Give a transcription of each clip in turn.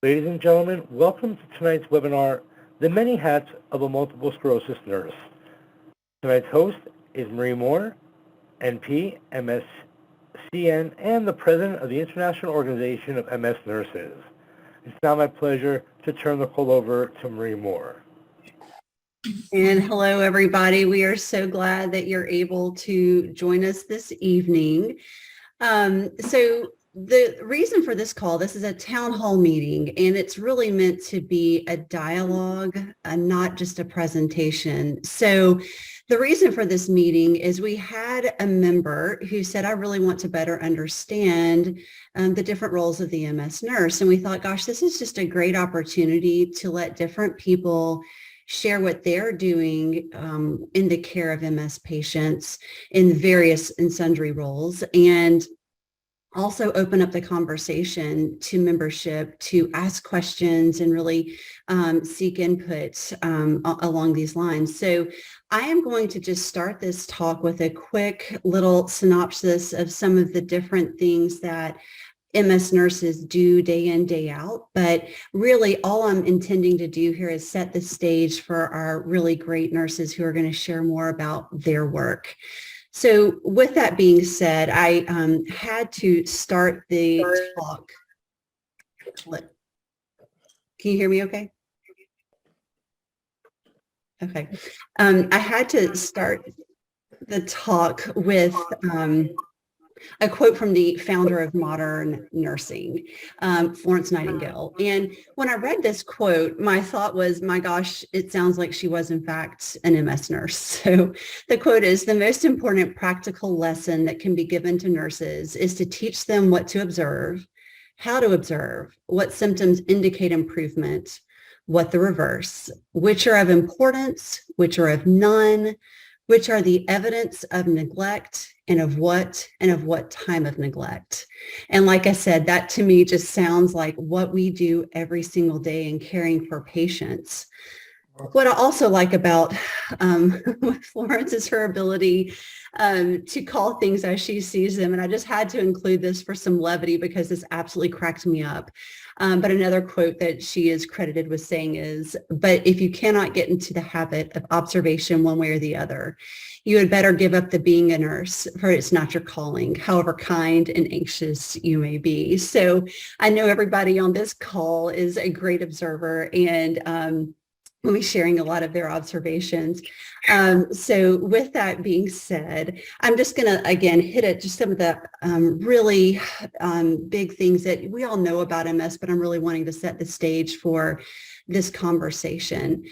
Ladies and gentlemen, welcome to tonight's webinar, The Many Hats of a Multiple Sclerosis Nurse. Tonight's host is Marie Moore, NP, MSCN, and the President of the International Organization of MS Nurses. It's now my pleasure to turn the call over to Marie Moore. And hello, everybody. We are so glad that you're able to join us this evening. So the reason for this call, this is a town hall meeting, and it's really meant to be a dialogue, not just a presentation. So the reason for this meeting is we had a member who said, I really want to better understand the different roles of the MS nurse. And we thought, gosh, this is just a great opportunity to let different people share what they're doing in the care of MS patients in various and sundry roles, and also open up the conversation to membership to ask questions and really seek input along these lines. So I am going to just start this talk with a quick little synopsis of some of the different things that MS nurses do day in, day out. But really all I'm intending to do here is set the stage for our really great nurses who are going to share more about their work. So with that being said, I had to start the talk. Can you hear me okay? Okay. I had to start the talk with a quote from the founder of modern nursing, Florence Nightingale. And when I read this quote, my thought was, my gosh, it sounds like she was in fact an MS nurse. So the quote is, the most important practical lesson that can be given to nurses is to teach them what to observe, how to observe, what symptoms indicate improvement, what the reverse, which are of importance, which are of none, which are the evidence of neglect and of what time of neglect. And like I said, that to me just sounds like what we do every single day in caring for patients. What I also like about Florence is her ability to call things as she sees them. And I just had to include this for some levity because this absolutely cracked me up. But another quote that she is credited with saying is, but if you cannot get into the habit of observation one way or the other, you had better give up the being a nurse, for it's not your calling, however kind and anxious you may be. So I know everybody on this call is a great observer, and we'll be sharing a lot of their observations. So with that being said, I'm just going to, again, hit at just some of the really big things that we all know about MS, but I'm really wanting to set the stage for this conversation.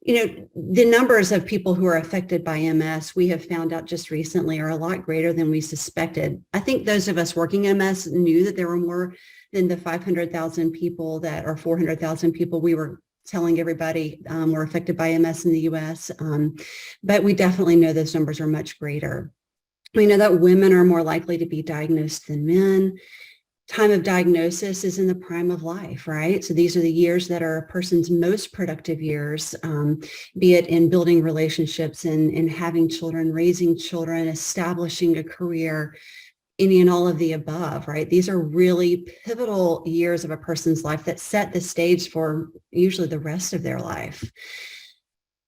You know, the numbers of people who are affected by MS, we have found out just recently, are a lot greater than we suspected. I think those of us working MS knew that there were more than the 500,000 people that, or 400,000 people we were telling everybody were affected by MS in the US, but we definitely know those numbers are much greater. We know that women are more likely to be diagnosed than men. Time of diagnosis is in the prime of life, right? So these are the years that are a person's most productive years, be it in building relationships and having children, raising children, establishing a career, any and all of the above, right? These are really pivotal years of a person's life that set the stage for usually the rest of their life.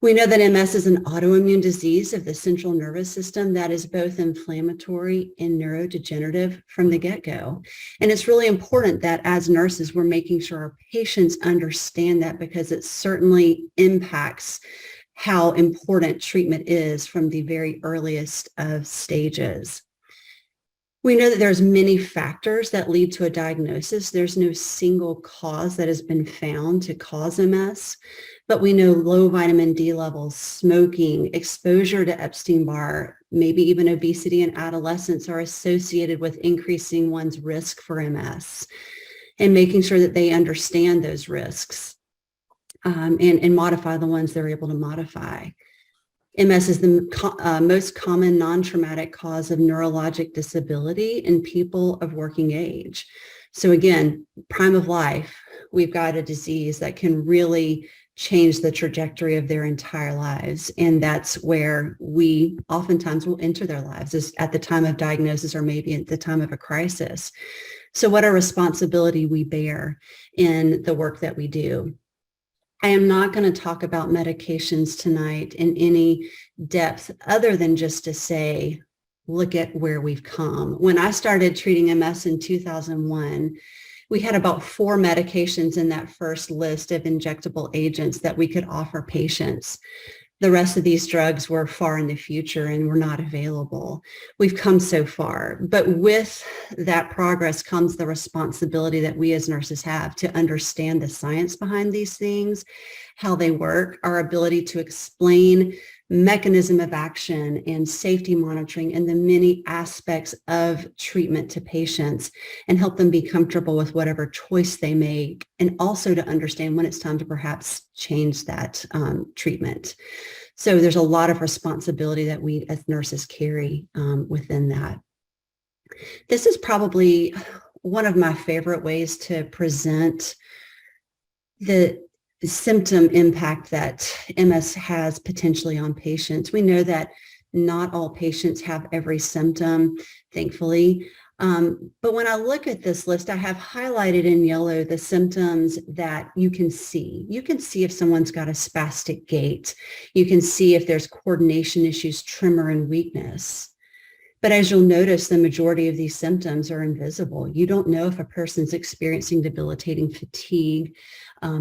We know that MS is an autoimmune disease of the central nervous system that is both inflammatory and neurodegenerative from the get-go. And it's really important that as nurses, we're making sure our patients understand that, because it certainly impacts how important treatment is from the very earliest of stages. We know that there's many factors that lead to a diagnosis. There's no single cause that has been found to cause MS, but we know low vitamin D levels, smoking, exposure to Epstein-Barr, maybe even obesity in adolescence are associated with increasing one's risk for MS, and making sure that they understand those risks and modify the ones they're able to modify. MS is the most common non-traumatic cause of neurologic disability in people of working age. So again, prime of life, we've got a disease that can really change the trajectory of their entire lives. And that's where we oftentimes will enter their lives, is at the time of diagnosis or maybe at the time of a crisis. So what a responsibility we bear in the work that we do. I am not going to talk about medications tonight in any depth other than just to say, look at where we've come. When I started treating MS in 2001, we had about 4 medications in that first list of injectable agents that we could offer patients. The rest of these drugs were far in the future and were not available. We've come so far, but with that progress comes the responsibility that we as nurses have to understand the science behind these things, how they work, our ability to explain mechanism of action and safety monitoring and the many aspects of treatment to patients and help them be comfortable with whatever choice they make, and also to understand when it's time to perhaps change that treatment. So there's a lot of responsibility that we as nurses carry within that. This is probably one of my favorite ways to present the symptom impact that MS has potentially on patients. We know that not all patients have every symptom, thankfully. But when I look at this list, I have highlighted in yellow the symptoms that you can see. You can see if someone's got a spastic gait. You can see if there's coordination issues, tremor, and weakness. But as you'll notice, the majority of these symptoms are invisible. You don't know if a person's experiencing debilitating fatigue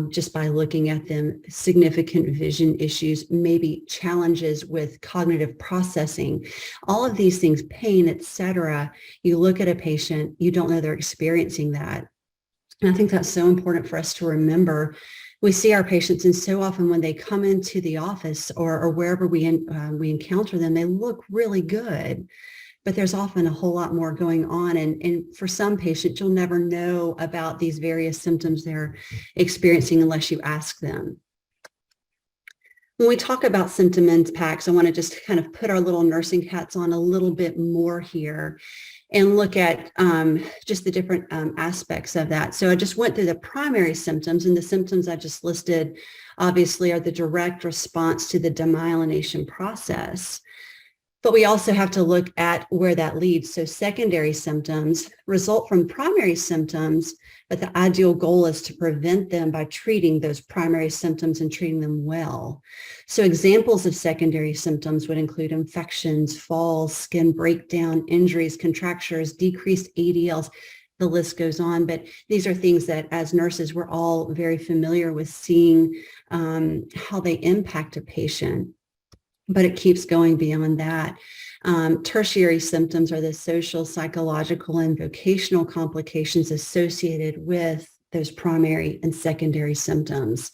just by looking at them, significant vision issues, maybe challenges with cognitive processing, all of these things, pain, etc. You look at a patient, you don't know they're experiencing that. And I think that's so important for us to remember. We see our patients, and so often when they come into the office or wherever we encounter them, they look really good. But there's often a whole lot more going on. And for some patients, you'll never know about these various symptoms they're experiencing unless you ask them. When we talk about symptom impacts, I want to just kind of put our little nursing hats on a little bit more here and look at just the different aspects of that. So I just went through the primary symptoms, and the symptoms I just listed obviously are the direct response to the demyelination process. But we also have to look at where that leads. So secondary symptoms result from primary symptoms, but the ideal goal is to prevent them by treating those primary symptoms and treating them well. So examples of secondary symptoms would include infections, falls, skin breakdown, injuries, contractures, decreased ADLs. The list goes on, but these are things that as nurses, we're all very familiar with seeing how they impact a patient. But it keeps going beyond that. Tertiary symptoms are the social, psychological, and vocational complications associated with those primary and secondary symptoms.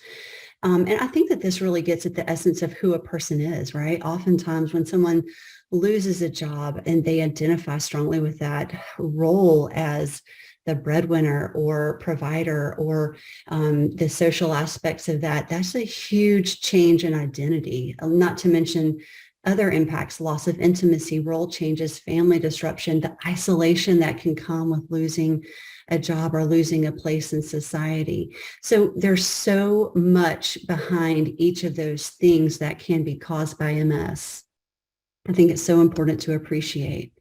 And I think that this really gets at the essence of who a person is, right? Oftentimes when someone loses a job and they identify strongly with that role as the breadwinner or provider or the social aspects of that, that's a huge change in identity, not to mention other impacts, loss of intimacy, role changes, family disruption, the isolation that can come with losing a job or losing a place in society. So there's so much behind each of those things that can be caused by MS. I think it's so important to appreciate.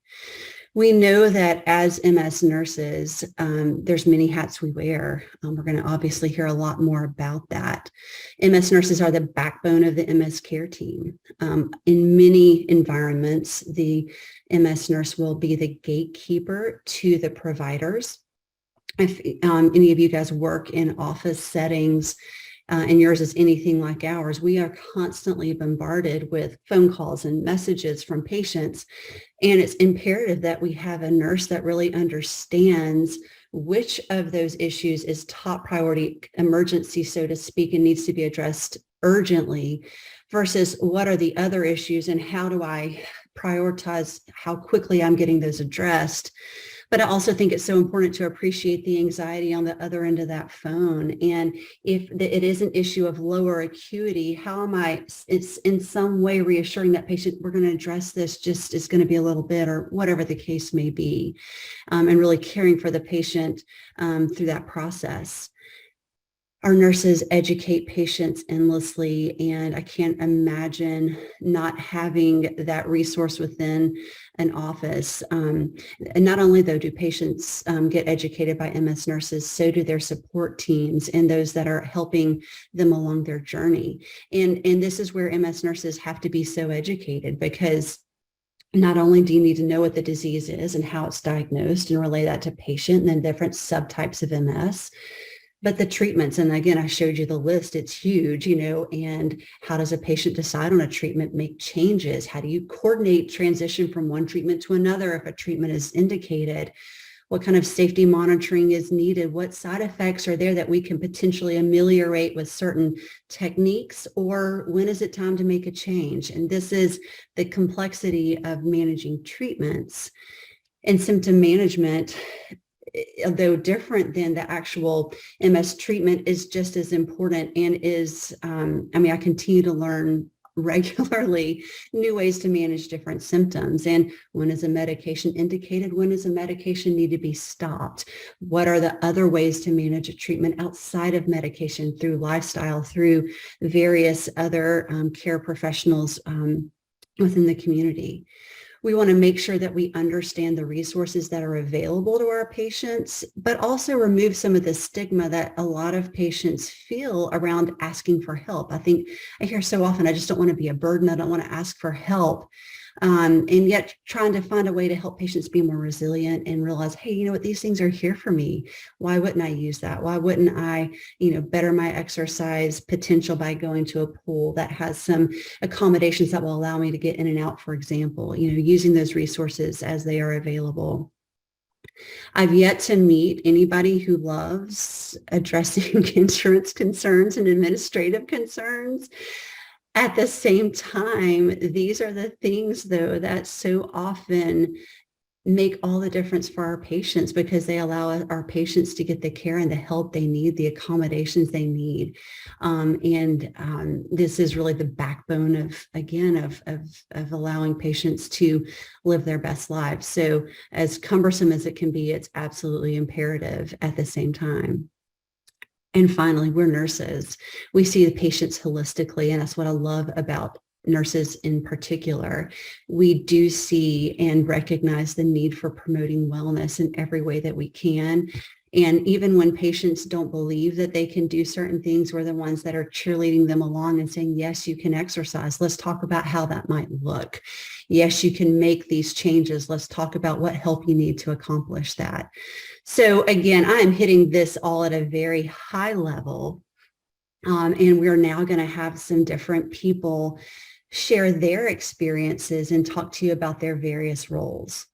We know that as MS nurses, there's many hats we wear. We're going to obviously hear a lot more about that. MS nurses are the backbone of the MS care team. In many environments, the MS nurse will be the gatekeeper to the providers. If any of you guys work in office settings, and yours is anything like ours, we are constantly bombarded with phone calls and messages from patients. And it's imperative that we have a nurse that really understands which of those issues is top priority emergency, so to speak, and needs to be addressed urgently versus what are the other issues and how do I prioritize how quickly I'm getting those addressed. But I also think it's so important to appreciate the anxiety on the other end of that phone. And if it is an issue of lower acuity, how am I, it's in some way reassuring that patient, we're going to address this, just it's going to be a little bit or whatever the case may be, and really caring for the patient through that process. Our nurses educate patients endlessly, and I can't imagine not having that resource within an office. And not only, though, do patients get educated by MS nurses, so do their support teams and those that are helping them along their journey. And this is where MS nurses have to be so educated, because not only do you need to know what the disease is and how it's diagnosed and relay that to patient and then different subtypes of MS, but the treatments, and again, I showed you the list, it's huge, and how does a patient decide on a treatment, make changes? How do you coordinate transition from one treatment to another if a treatment is indicated? What kind of safety monitoring is needed? What side effects are there that we can potentially ameliorate with certain techniques? Or when is it time to make a change? And this is the complexity of managing treatments. And symptom management, though different than the actual MS treatment, is just as important and is, I continue to learn regularly new ways to manage different symptoms. And when is a medication indicated? When does a medication need to be stopped? What are the other ways to manage a treatment outside of medication, through lifestyle, through various other care professionals within the community? We want to make sure that we understand the resources that are available to our patients, but also remove some of the stigma that a lot of patients feel around asking for help. I think I hear so often, I just don't want to be a burden. I don't want to ask for help. And yet trying to find a way to help patients be more resilient and realize, hey, you know what, these things are here for me. Why wouldn't I use that? Why wouldn't I, better my exercise potential by going to a pool that has some accommodations that will allow me to get in and out, for example, using those resources as they are available. I've yet to meet anybody who loves addressing insurance concerns and administrative concerns. At the same time, these are the things, though, that so often make all the difference for our patients, because they allow our patients to get the care and the help they need, the accommodations they need. This is really the backbone of allowing patients to live their best lives. So as cumbersome as it can be, it's absolutely imperative at the same time. And finally, we're nurses. We see the patients holistically, and that's what I love about nurses in particular. We do see and recognize the need for promoting wellness in every way that we can. And even when patients don't believe that they can do certain things, we're the ones that are cheerleading them along and saying, yes, you can exercise. Let's talk about how that might look. Yes, you can make these changes. Let's talk about what help you need to accomplish that. So again, I am hitting this all at a very high level. And we're now going to have some different people share their experiences and talk to you about their various roles.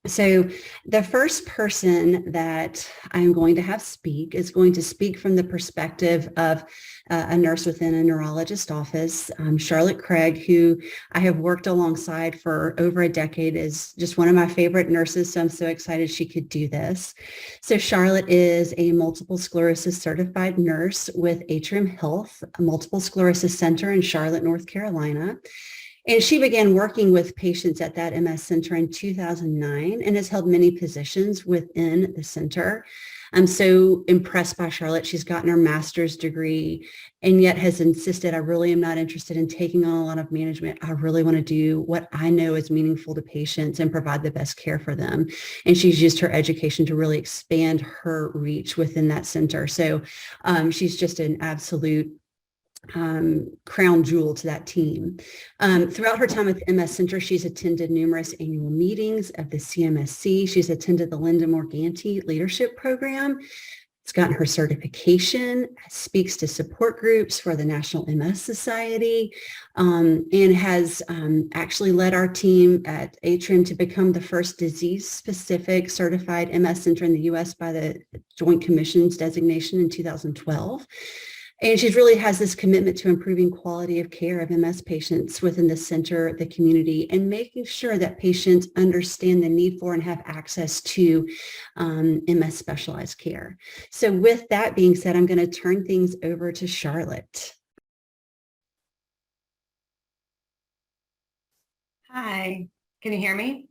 So the first person that I'm going to have speak is going to speak from the perspective of a nurse within a neurologist office. Charlotte Craig, who I have worked alongside for over a decade, is just one of my favorite nurses, so I'm so excited she could do this. So Charlotte is a multiple sclerosis certified nurse with Atrium Health, a multiple sclerosis center in Charlotte, North Carolina. And she began working with patients at that MS center in 2009 and has held many positions within the center. I'm so impressed by Charlotte. She's gotten her master's degree and yet has insisted, I really am not interested in taking on a lot of management. I really want to do what I know is meaningful to patients and provide the best care for them. And she's used her education to really expand her reach within that center. So she's just an absolute crown jewel to that team. Throughout her time at the MS Center, she's attended numerous annual meetings of the CMSC. She's attended the Linda Morganti Leadership Program. It's gotten her certification, speaks to support groups for the National MS Society, and has actually led our team at Atrium to become the first disease-specific certified MS center in the U.S. by the Joint Commission's designation in 2012. And she really has this commitment to improving quality of care of MS patients within the center, the community, and making sure that patients understand the need for and have access to MS specialized care. So with that being said, I'm going to turn things over to Charlotte. Hi, can you hear me?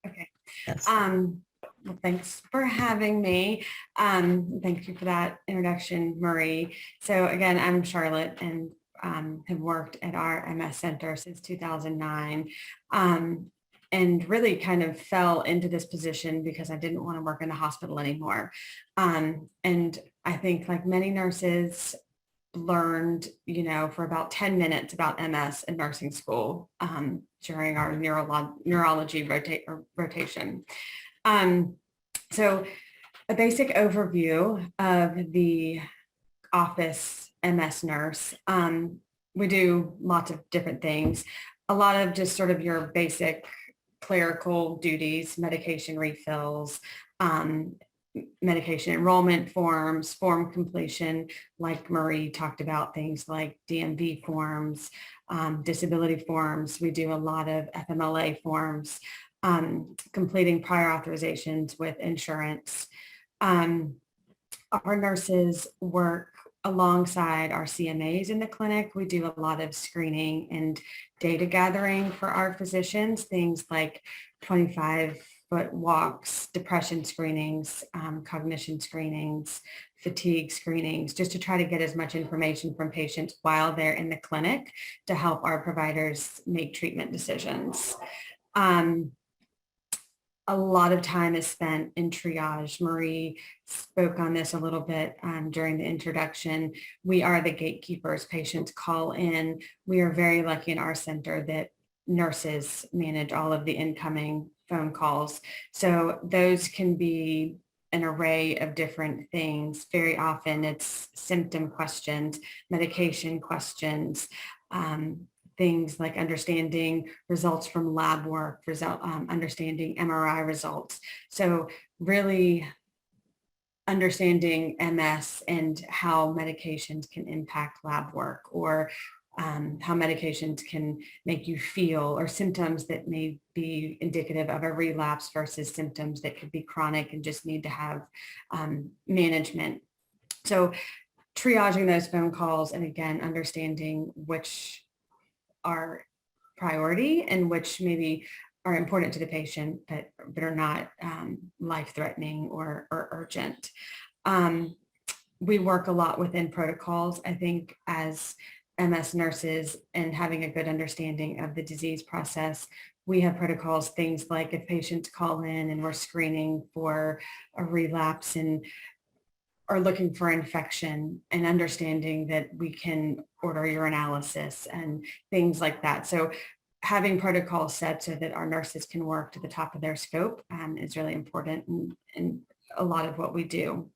Okay. Yes. Well, thanks for having me. Thank you for that introduction, Marie. So again, I'm Charlotte and have worked at our MS Center since 2009. And really kind of fell into this position because I didn't want to work in the hospital anymore. And I think like many nurses learned, for about 10 minutes about MS in nursing school during our neurology rotation. So a basic overview of the office MS nurse. We do lots of different things. A lot of just sort of your basic clerical duties, medication refills, medication enrollment forms, form completion, like Marie talked about, things like DMV forms, disability forms. We do a lot of FMLA forms, completing prior authorizations with insurance. Our nurses work alongside our CMAs in the clinic. We do a lot of screening and data gathering for our physicians, things like 25-foot walks, depression screenings, cognition screenings, fatigue screenings, just to try to get as much information from patients while they're in the clinic to help our providers make treatment decisions. A lot of time is spent in triage. Marie spoke on this a little bit during the introduction. We are the gatekeepers. Patients call in. We are very lucky in our center that nurses manage all of the incoming phone calls. So those can be an array of different things. Very often it's symptom questions, medication questions, things like understanding results from lab work, understanding MRI results. So really understanding MS and how medications can impact lab work, or how medications can make you feel, or symptoms that may be indicative of a relapse versus symptoms that could be chronic and just need to have management. So triaging those phone calls, and again, understanding which are priority and which maybe are important to the patient, but are not life-threatening or urgent. We work a lot within protocols. I think as MS nurses and having a good understanding of the disease process, we have protocols, things like if patients call in and we're screening for a relapse and are looking for infection, and understanding that we can order urinalysis and things like that. So having protocols set so that our nurses can work to the top of their scope is really important in a lot of what we do.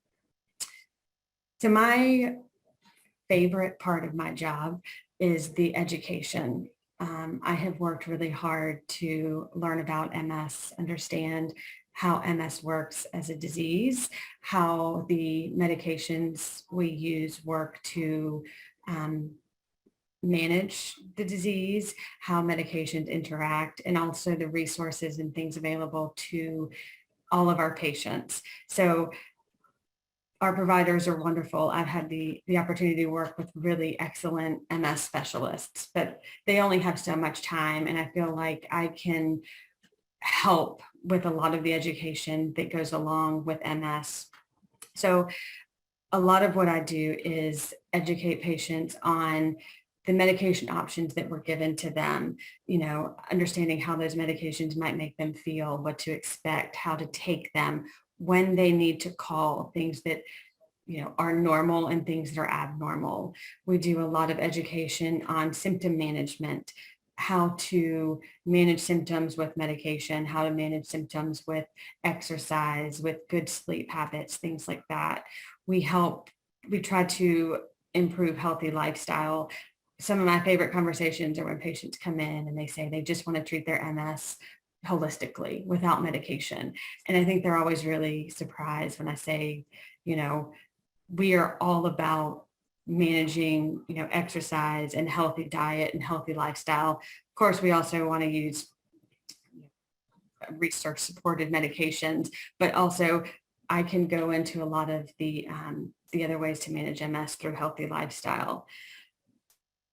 So my favorite part of my job is the education. I have worked really hard to learn about MS, understand how MS works as a disease, how the medications we use work to manage the disease, how medications interact, and also the resources and things available to all of our patients. So our providers are wonderful. I've had the opportunity to work with really excellent MS specialists, but they only have so much time. And I feel like I can help with a lot of the education that goes along with MS. So a lot of what I do is educate patients on the medication options that were given to them, understanding how those medications might make them feel, what to expect, how to take them, when they need to call, things that are normal and things that are abnormal. We do a lot of education on symptom management, how to manage symptoms with medication, how to manage symptoms with exercise, with good sleep habits, things like that. We try to improve healthy lifestyle. Some of my favorite conversations are when patients come in and they say they just want to treat their MS holistically without medication. And I think they're always really surprised when I say, we are all about managing, exercise and healthy diet and healthy lifestyle. Of course, we also want to use research supported medications, but also I can go into a lot of the other ways to manage MS through healthy lifestyle.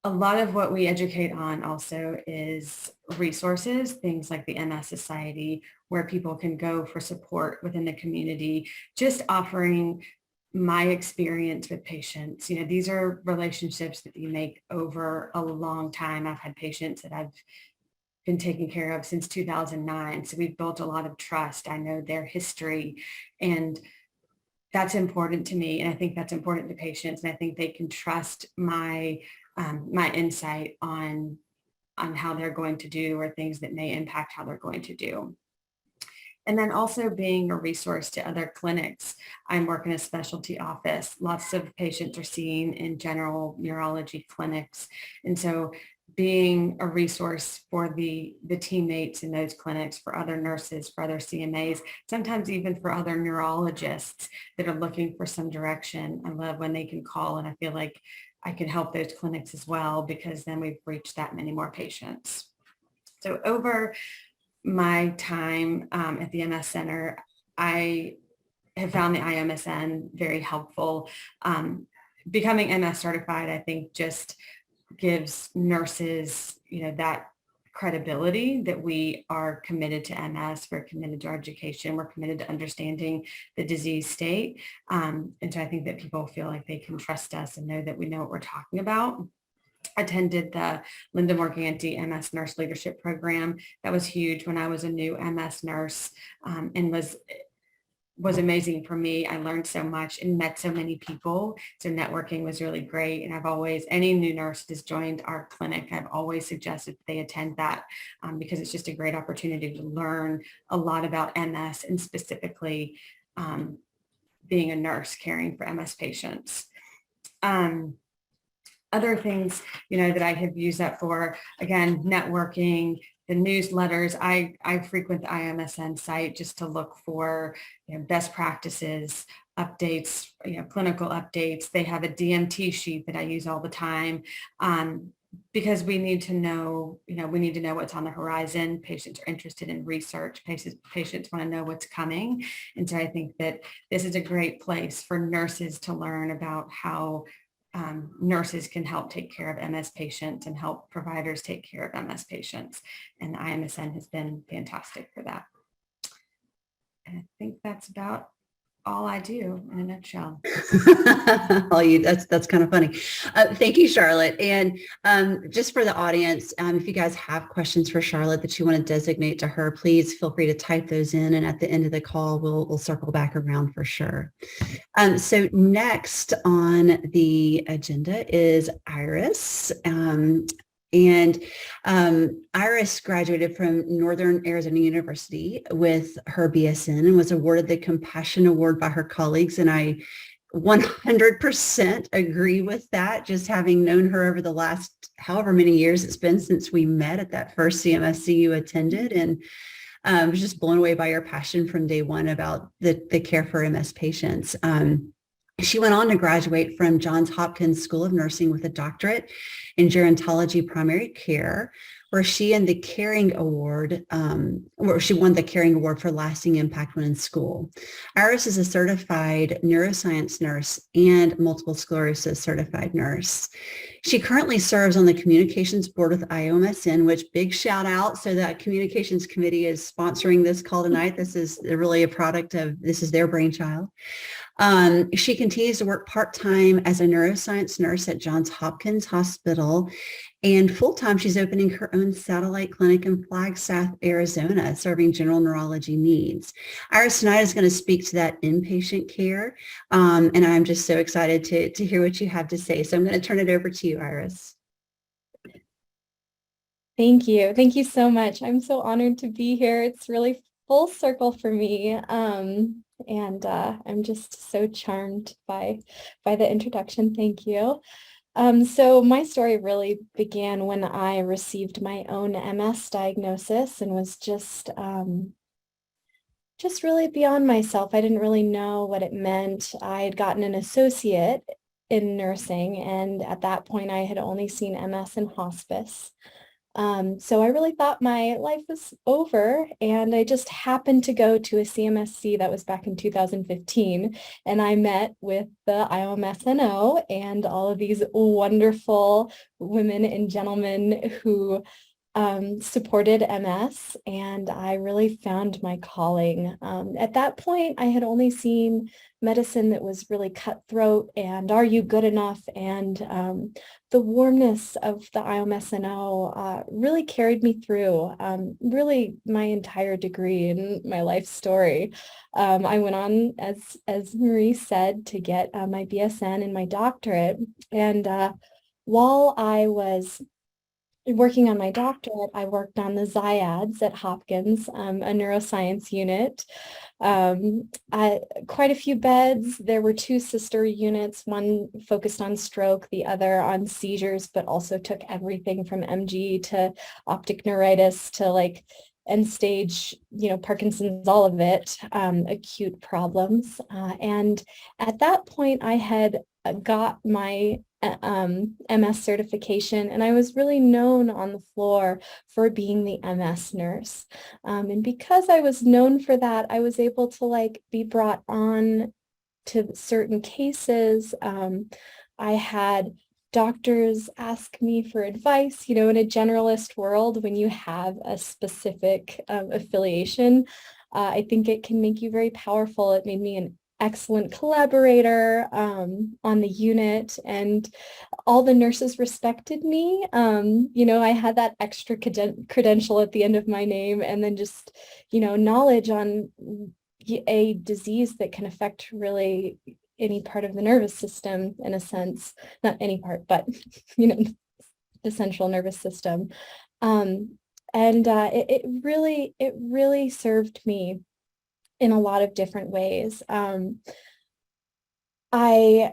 A lot of what we educate on also is resources, things like the MS Society, where people can go for support within the community, just offering my experience with patients. You know, these are relationships that you make over a long time. I've had patients that I've been taken care of since 2009. So we've built a lot of trust. I know their history, and that's important to me. And I think that's important to patients. And I think they can trust my my insight on how they're going to do, or things that may impact how they're going to do. And then also being a resource to other clinics. I'm working a specialty office. Lots of patients are seen in general neurology clinics. And so being a resource for the teammates in those clinics, for other nurses, for other CMAs, sometimes even for other neurologists that are looking for some direction. I love when they can call, and I feel like I can help those clinics as well, because then we've reached that many more patients. So over my time at the MS Center, I have found the IMSN very helpful. Becoming MS certified, I think, just gives nurses, you know, that credibility that we are committed to MS, we're committed to our education, we're committed to understanding the disease state. And so I think that people feel like they can trust us and know that we know what we're talking about. Attended the Linda Morganti MS Nurse Leadership Program. That was huge when I was a new MS nurse, and was amazing for me. I learned so much and met so many people. So networking was really great. And I've always, any new nurse that has joined our clinic, I've always suggested they attend that, because it's just a great opportunity to learn a lot about MS, and specifically being a nurse caring for MS patients. Other things, you know, that I have used that for, again, networking, the newsletters. I frequent the IMSN site just to look for, you know, best practices, updates, you know, clinical updates. They have a DMT sheet that I use all the time, because we need to know, you know, we need to know what's on the horizon. Patients are interested in research. Patients want to know what's coming. And so I think that this is a great place for nurses to learn about how nurses can help take care of MS patients and help providers take care of MS patients. And IMSN has been fantastic for that. And I think that's about all I do in a nutshell. That's kind of funny. Thank you, Charlotte. And just for the audience, if you guys have questions for Charlotte that you want to designate to her, please feel free to type those in. And at the end of the call, we'll circle back around for sure. So next on the agenda is Iris. Iris graduated from Northern Arizona University with her BSN and was awarded the Compassion Award by her colleagues. And I 100% agree with that, just having known her over the last however many years it's been since we met at that first CMSC you attended. And I was just blown away by your passion from day one about the care for MS patients. She went on to graduate from Johns Hopkins School of Nursing with a doctorate in gerontology primary care, where she won the Caring Award for lasting impact when in school. Iris is a certified neuroscience nurse and multiple sclerosis certified nurse. She currently serves on the communications board with IOMSN, which big shout out. So that communications committee is sponsoring this call tonight. This is really a product of, this is their brainchild. She continues to work part-time as a neuroscience nurse at Johns Hopkins Hospital, and full-time she's opening her own satellite clinic in Flagstaff, Arizona, serving general neurology needs. Iris tonight is going to speak to that inpatient care, and I'm just so excited to hear what you have to say. So I'm going to turn it over to you, Iris. Thank you. Thank you so much. I'm so honored to be here. It's really full circle for me. And I'm just so charmed by the introduction. Thank you. So my story really began when I received my own MS diagnosis and was just really beyond myself. I didn't really know what it meant. I had gotten an associate in nursing, and at that point I had only seen MS in hospice. So I really thought my life was over, and I just happened to go to a CMSC that was back in 2015, and I met with the IOMSNO and all of these wonderful women and gentlemen who supported MS, and I really found my calling. At that point, I had only seen medicine that was really cutthroat and are you good enough? And the warmness of the IOM-SNO really carried me through really my entire degree and my life story. I went on, as Marie said, to get my BSN and my doctorate. And while I was working on my doctorate, I worked on the Ziads at Hopkins, a neuroscience unit. Quite a few beds. There were two sister units, one focused on stroke, the other on seizures, but also took everything from MG to optic neuritis to like end stage, Parkinson's, all of it, acute problems. And at that point, I had got my MS certification, and I was really known on the floor for being the MS nurse. And because I was known for that, I was able to be brought on to certain cases. I had doctors ask me for advice, in a generalist world, when you have a specific affiliation, I think it can make you very powerful. It made me an excellent collaborator on the unit, and all the nurses respected me. I had that extra credential at the end of my name, and then just, knowledge on a disease that can affect really any part of the nervous system, in a sense, not any part, but, the central nervous system. It really served me in a lot of different ways. I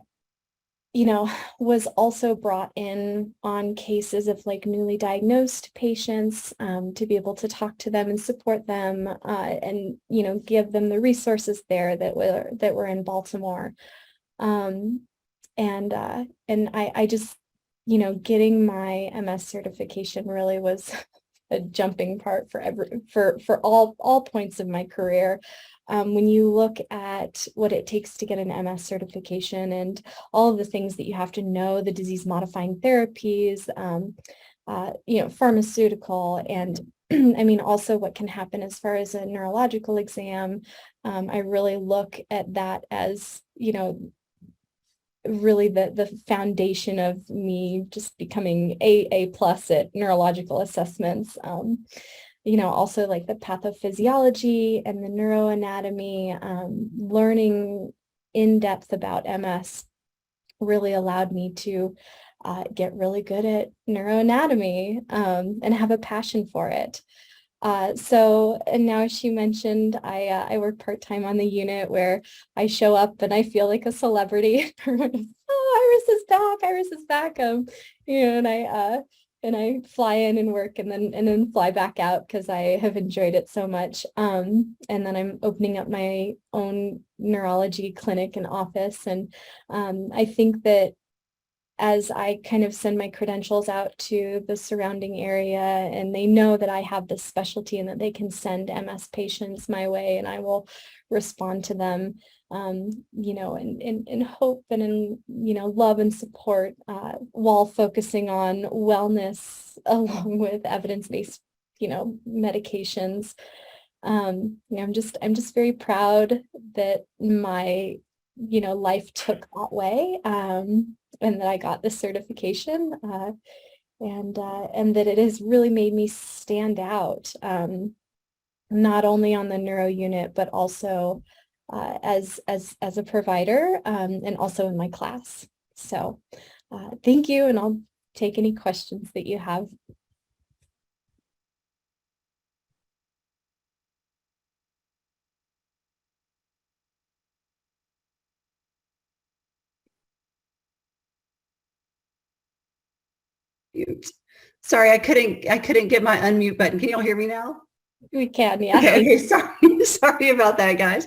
was also brought in on cases of newly diagnosed patients, to be able to talk to them and support them, and give them the resources there that were in Baltimore. I just, getting my MS certification really was a jumping part for all points of my career. When you look at what it takes to get an MS certification and all of the things that you have to know, the disease modifying therapies, pharmaceutical, and I mean, also what can happen as far as a neurological exam. I really look at that as, really the foundation of me just becoming A+ at neurological assessments. Also the pathophysiology and the neuroanatomy, learning in depth about MS really allowed me to get really good at neuroanatomy, and have a passion for it. And now, as she mentioned, I work part-time on the unit, where I show up and I feel like a celebrity. Oh, Iris is back, Iris is back. And I fly in and work and then fly back out because I have enjoyed it so much. And then I'm opening up my own neurology clinic and office. And I think that as I kind of send my credentials out to the surrounding area, and they know that I have this specialty and that they can send MS patients my way, and I will respond to them, in hope and in, love and support, while focusing on wellness along with evidence-based, medications. I'm just very proud that my, life took that way. And that I got this certification, and that it has really made me stand out, not only on the neuro unit, but also as a provider, and also in my class. So thank you, and I'll take any questions that you have. Oops. Sorry, I couldn't get my unmute button. Can you all hear me now? We can, yeah. Okay, sorry about that, guys.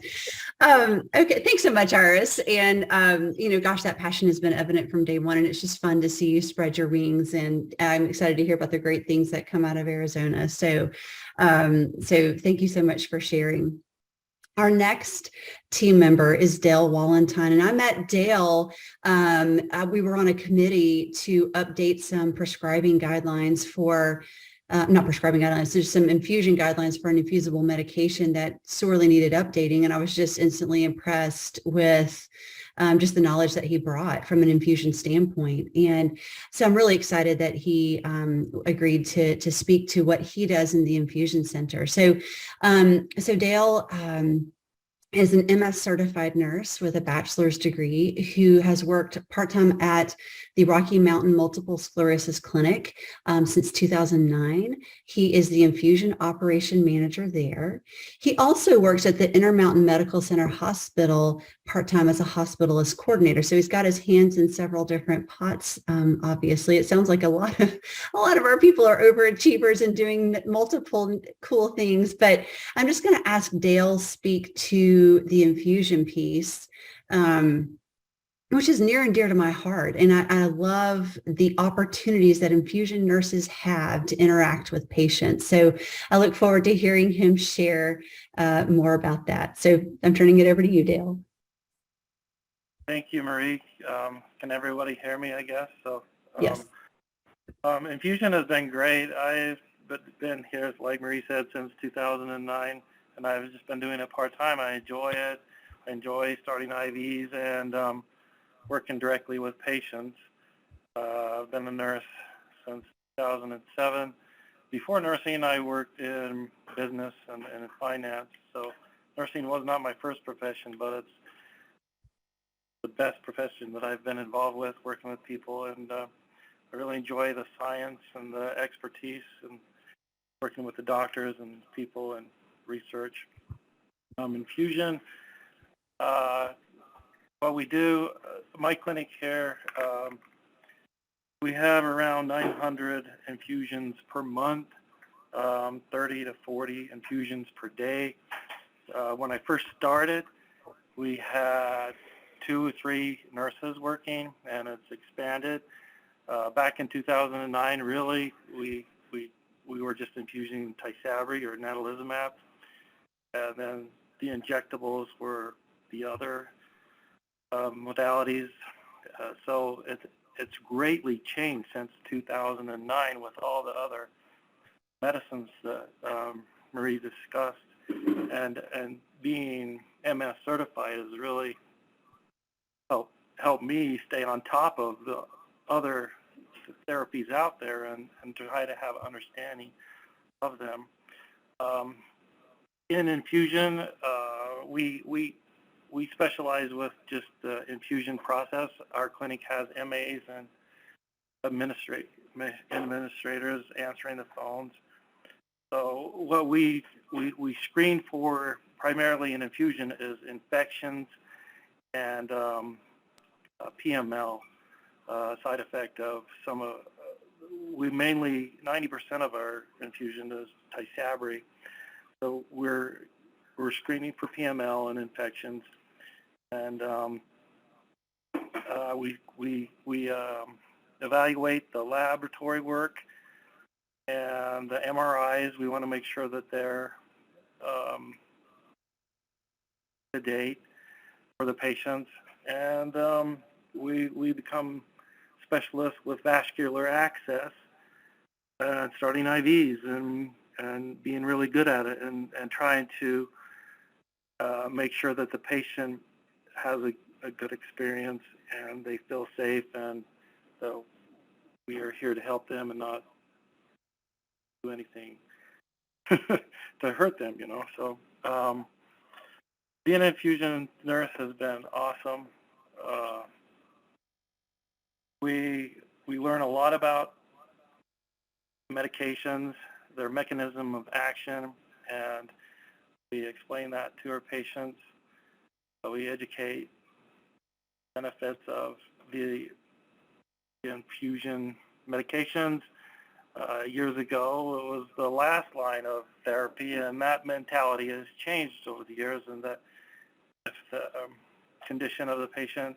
Okay, thanks so much, Iris. And gosh, that passion has been evident from day one, and it's just fun to see you spread your wings. And I'm excited to hear about the great things that come out of Arizona. So thank you so much for sharing. Our next team member is Dale Walentine, and I met Dale. We were on a committee to update some prescribing guidelines for not prescribing guidelines, there's some infusion guidelines for an infusible medication that sorely needed updating. And I was just instantly impressed with just the knowledge that he brought from an infusion standpoint. And so I'm really excited that he agreed to speak to what he does in the infusion center. So Dale is an MS certified nurse with a bachelor's degree who has worked part-time at the Rocky Mountain Multiple Sclerosis Clinic since 2009. He is the infusion operation manager there. He also works at the Intermountain Medical Center Hospital part-time as a hospitalist coordinator. So he's got his hands in several different pots. Obviously, it sounds like a lot of our people are overachievers and doing multiple cool things. But I'm just going to ask Dale speak to the infusion piece, which is near and dear to my heart. And I love the opportunities that infusion nurses have to interact with patients. So I look forward to hearing him share more about that. So I'm turning it over to you, Dale. Thank you, Marie. Can everybody hear me, I guess? So, Yes. Infusion has been great. I've been here, like Marie said, since 2009, and I've just been doing it part-time. I enjoy it. I enjoy starting IVs and working directly with patients. I've been a nurse since 2007. Before nursing, I worked in business and in finance. So nursing was not my first profession, but it's the best profession that I've been involved with, working with people, and I really enjoy the science and the expertise and working with the doctors and people and research. Infusion, what we do, my clinic here, we have around 900 infusions per month, 30 to 40 infusions per day. When I first started, we had 2 or 3 nurses working, and it's expanded. Back in 2009, really, we were just infusing Tysabri or natalizumab, and then the injectables were the other modalities. So it's greatly changed since 2009 with all the other medicines that Marie discussed, and being MS certified has really helped me stay on top of the other therapies out there and try to have understanding of them. In infusion, we specialize with just the infusion process. Our clinic has MAs and administrators answering the phones. So what we screen for primarily in infusion is infections and PML, side effect of we mainly, 90% of our infusion is Tysabri. So we're screening for PML and infections, and we evaluate the laboratory work and the MRIs. We want to make sure that they're to date for the patients, and we become specialists with vascular access, starting IVs and being really good at it, and trying to make sure that the patient has a good experience and they feel safe, and so we are here to help them and not do anything to hurt them, you know. So being an infusion nurse has been awesome. We learn a lot about medications, their mechanism of action, and we explain that to our patients. So we educate benefits of the infusion medications. Years ago, it was the last line of therapy, and that mentality has changed over the years, and that if the condition of the patient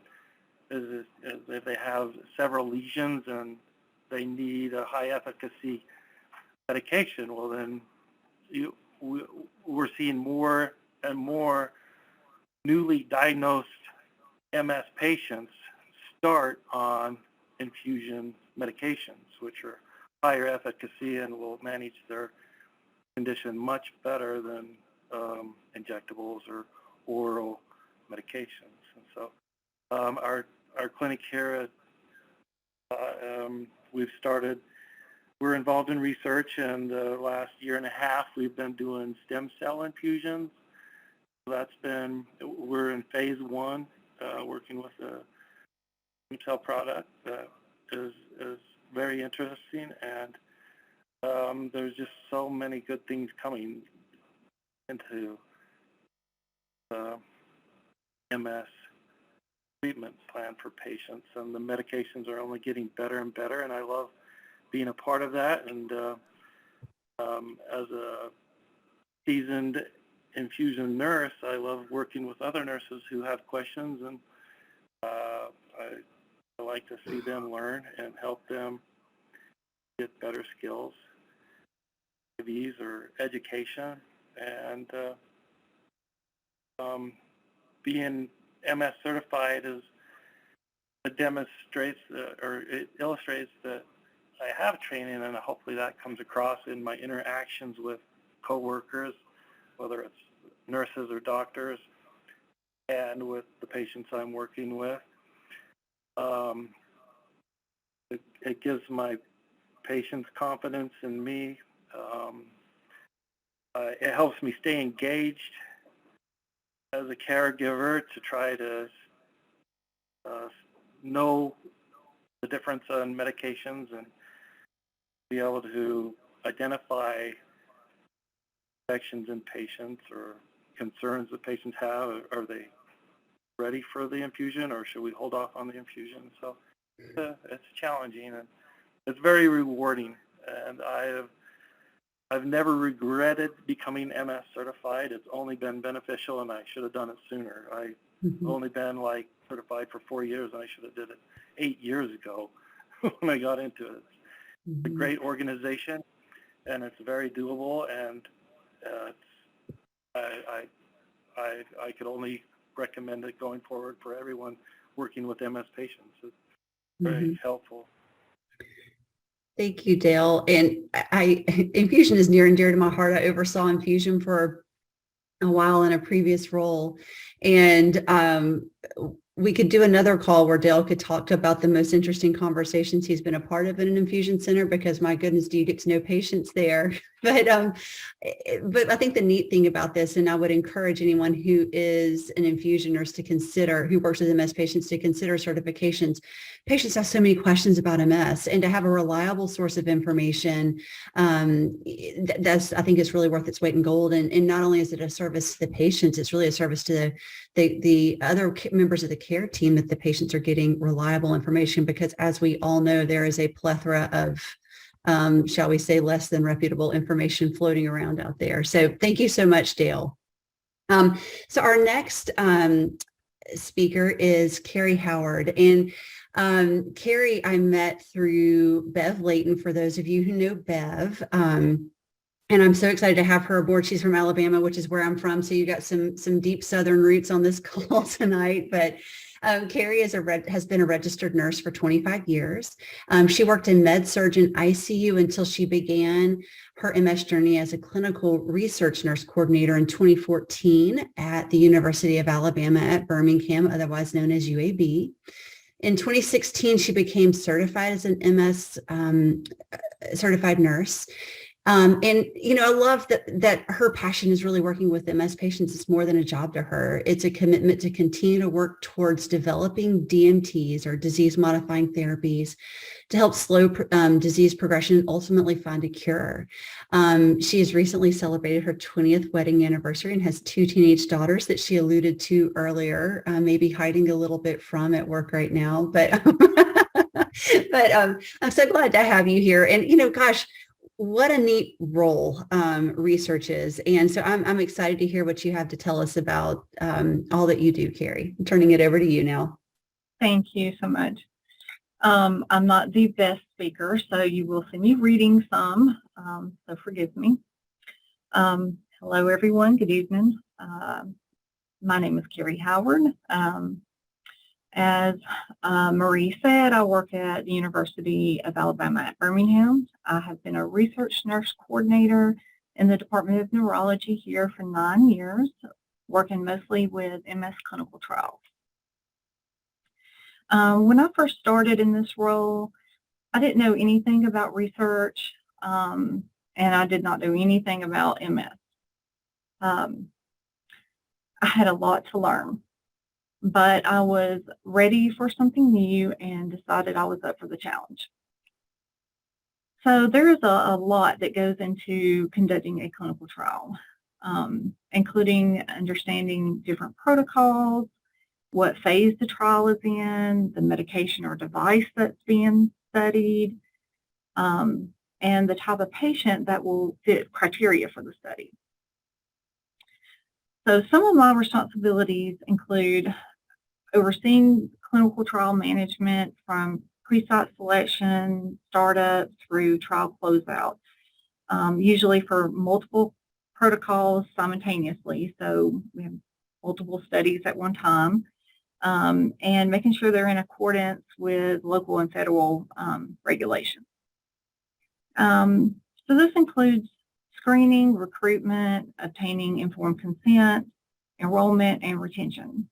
is if they have several lesions and they need a high efficacy medication, well then we're seeing more and more newly diagnosed MS patients start on infusion medications, which are higher efficacy and will manage their condition much better than injectables or oral medications. And so our clinic here we're involved in research, and the last year and a half we've been doing stem cell infusions. We're in phase 1, working with a stem cell product that is very interesting, and there's just so many good things coming into the MS treatment plan for patients, and the medications are only getting better and better, and I love being a part of that. And as a seasoned infusion nurse, I love working with other nurses who have questions, and I like to see them learn and help them get better skills, IVs or education, and being MS certified it illustrates that I have training, and hopefully that comes across in my interactions with coworkers, whether it's nurses or doctors, and with the patients I'm working with. It gives my patients confidence in me. It helps me stay engaged as a caregiver to try to know the difference on medications and be able to identify infections in patients or concerns that patients have. Are they ready for the infusion, or should we hold off on the infusion? So it's challenging, and it's very rewarding, and I've never regretted becoming MS certified. It's only been beneficial, and I should have done it sooner. I've only been certified for 4 years, and I should have did it 8 years ago when I got into it. It's a great organization, and it's very doable, and I could only recommend it going forward for everyone working with MS patients. It's very helpful. Thank you, Dale. And infusion is near and dear to my heart. I oversaw infusion for a while in a previous role, and we could do another call where Dale could talk about the most interesting conversations he's been a part of in an infusion center, because my goodness, do you get to know patients there. But I think the neat thing about this, and I would encourage anyone who is an infusion nurse to consider, who works with MS patients, to consider certifications. Patients have so many questions about MS, and to have a reliable source of information, I think it's really worth its weight in gold. And not only is it a service to the patients, it's really a service to the other members of the care team, that the patients are getting reliable information, because as we all know, there is a plethora of shall we say, less than reputable information floating around out there. So thank you so much, Dale. So our next speaker is Carrie Howard. And Carrie, I met through Bev Layton, for those of you who know Bev. And I'm so excited to have her aboard. She's from Alabama, which is where I'm from. So you got some deep Southern roots on this call tonight. But Carrie has been a registered nurse for 25 years. She worked in med-surg and ICU until she began her MS journey as a clinical research nurse coordinator in 2014 at the University of Alabama at Birmingham, otherwise known as UAB. In 2016, she became certified as an MS certified nurse. And, I love that her passion is really working with MS patients. It's more than a job to her. It's a commitment to continue to work towards developing DMTs, or disease-modifying therapies, to help slow disease progression and ultimately find a cure. She has recently celebrated her 20th wedding anniversary and has 2 teenage daughters that she alluded to earlier, maybe hiding a little bit from at work right now. But, I'm so glad to have you here. And, gosh, what a neat role research is. And so I'm excited to hear what you have to tell us about all that you do, Carrie. I'm turning it over to you now. Thank you so much. I'm not the best speaker, so you will see me reading some, so forgive me. Hello, everyone. Good evening. My name is Carrie Howard, As Marie said, I work at the University of Alabama at Birmingham. I have been a research nurse coordinator in the Department of Neurology here for 9 years, working mostly with MS clinical trials. When I first started in this role, I didn't know anything about research, and I did not know anything about MS. I had a lot to learn, but I was ready for something new and decided I was up for the challenge. So there's a lot that goes into conducting a clinical trial, including understanding different protocols, what phase the trial is in, the medication or device that's being studied, and the type of patient that will fit criteria for the study. So some of my responsibilities include overseeing clinical trial management from pre-site selection, startup through trial closeout, usually for multiple protocols simultaneously. So we have multiple studies at one time, and making sure they're in accordance with local and federal regulations. So this includes screening, recruitment, obtaining informed consent, enrollment, and retention.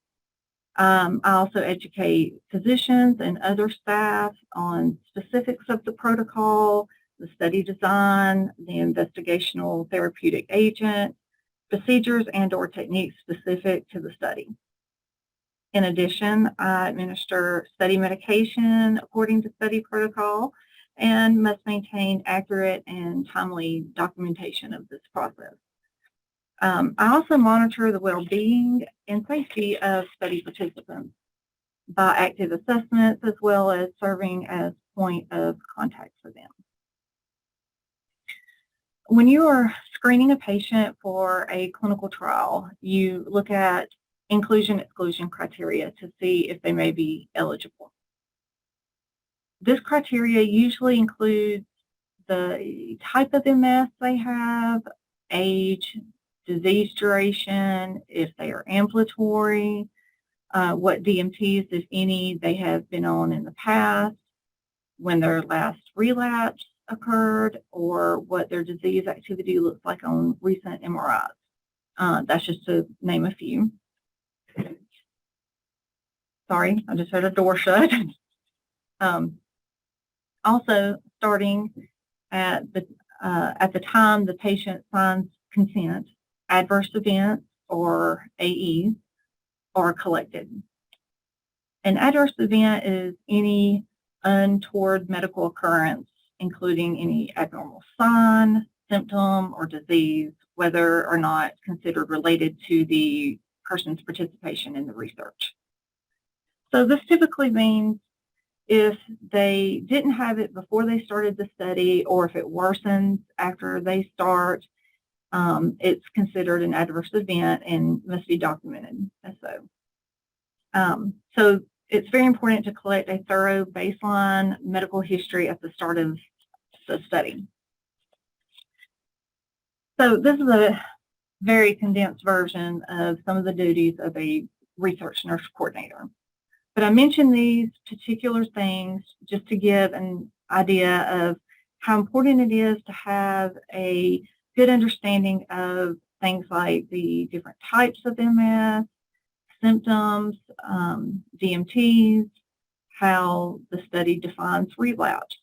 I also educate physicians and other staff on specifics of the protocol, the study design, the investigational therapeutic agent, procedures and/or techniques specific to the study. In addition, I administer study medication according to study protocol and must maintain accurate and timely documentation of this process. I also monitor the well-being and safety of study participants by active assessments as well as serving as point of contact for them. When you are screening a patient for a clinical trial, you look at inclusion-exclusion criteria to see if they may be eligible. This criteria usually includes the type of MS they have, age, disease duration, if they are ambulatory, what DMTs, if any, they have been on in the past, when their last relapse occurred, or what their disease activity looks like on recent MRIs. That's just to name a few. Sorry, I just heard a door shut. Also, starting at the time the patient signs consent, adverse events or AEs are collected. An adverse event is any untoward medical occurrence, including any abnormal sign, symptom, or disease, whether or not considered related to the person's participation in the research. So this typically means if they didn't have it before they started the study, or if it worsens after they start, it's considered an adverse event and must be documented as so. So it's very important to collect a thorough baseline medical history at the start of the study. So this is a very condensed version of some of the duties of a research nurse coordinator. But I mention these particular things just to give an idea of how important it is to have a good understanding of things like the different types of MS, symptoms, DMTs, how the study defines relapse,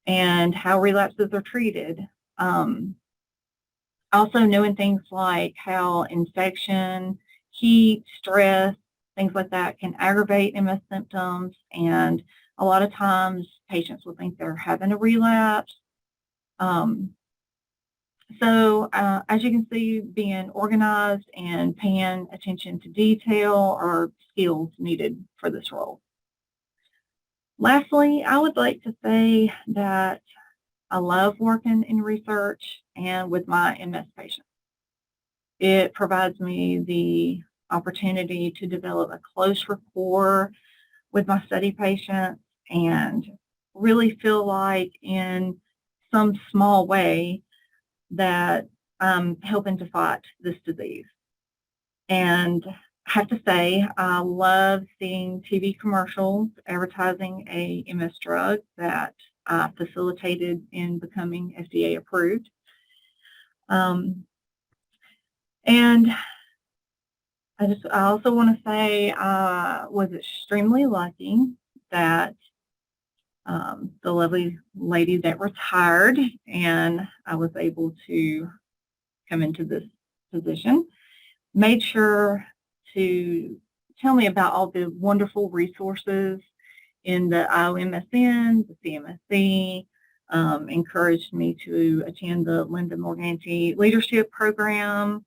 and how relapses are treated. Also knowing things like how infection, heat, stress, things like that can aggravate MS symptoms, and a lot of times patients will think they're having a relapse. So as you can see, being organized and paying attention to detail are skills needed for this role. Lastly, I would like to say that I love working in research and with my MS patients. It provides me the opportunity to develop a close rapport with my study patients and really feel like in some small way that I'm helping to fight this disease. And have to say, I love seeing TV commercials advertising a MS drug that I facilitated in becoming FDA approved. And I also want to say I was extremely lucky that the lovely lady that retired and I was able to come into this position made sure to tell me about all the wonderful resources in the IOMSN, the CMSC, encouraged me to attend the Linda Morganti Leadership Program,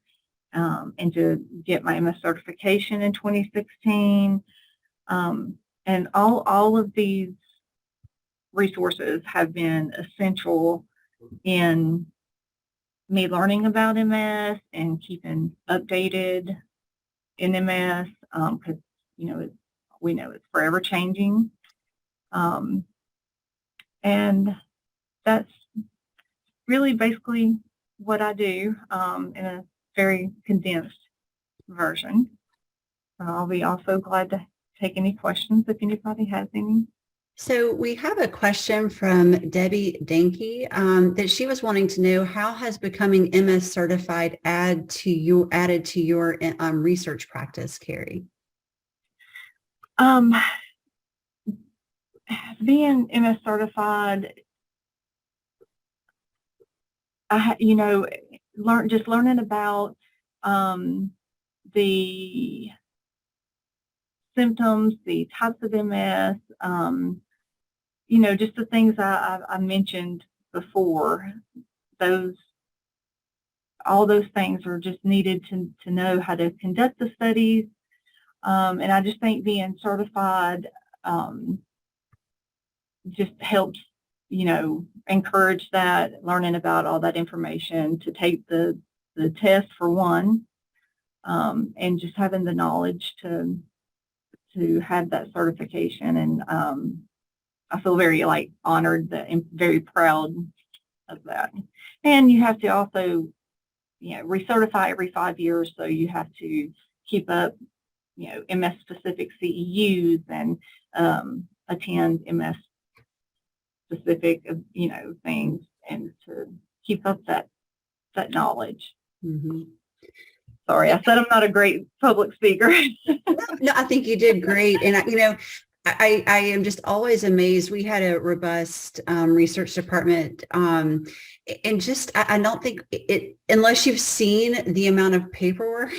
and to get my MS certification in 2016. And all of these resources have been essential in me learning about MS and keeping updated in MS, because we know it's forever changing, and that's really basically what I do in a very condensed version. I'll be also glad to take any questions if anybody has any. So we have a question from Debbie Danke that she was wanting to know, how has becoming MS certified added to your research practice, Carrie? Being MS certified, learning about the symptoms, the types of MS, just the things I mentioned before. All those things are just needed to know how to conduct the studies. And I just think being certified just helps, encourage that, learning about all that information, to take the test for one, and just having the knowledge to have that certification. And I feel very honored and very proud of that. And you have to also, recertify every 5 years, so you have to keep up, MS specific CEUs and attend MS specific, things, and to keep up that knowledge. Mm-hmm. Sorry, I said I'm not a great public speaker. No, I think you did great. And, I am just always amazed. We had a robust research department, and just, I don't think it, unless you've seen the amount of paperwork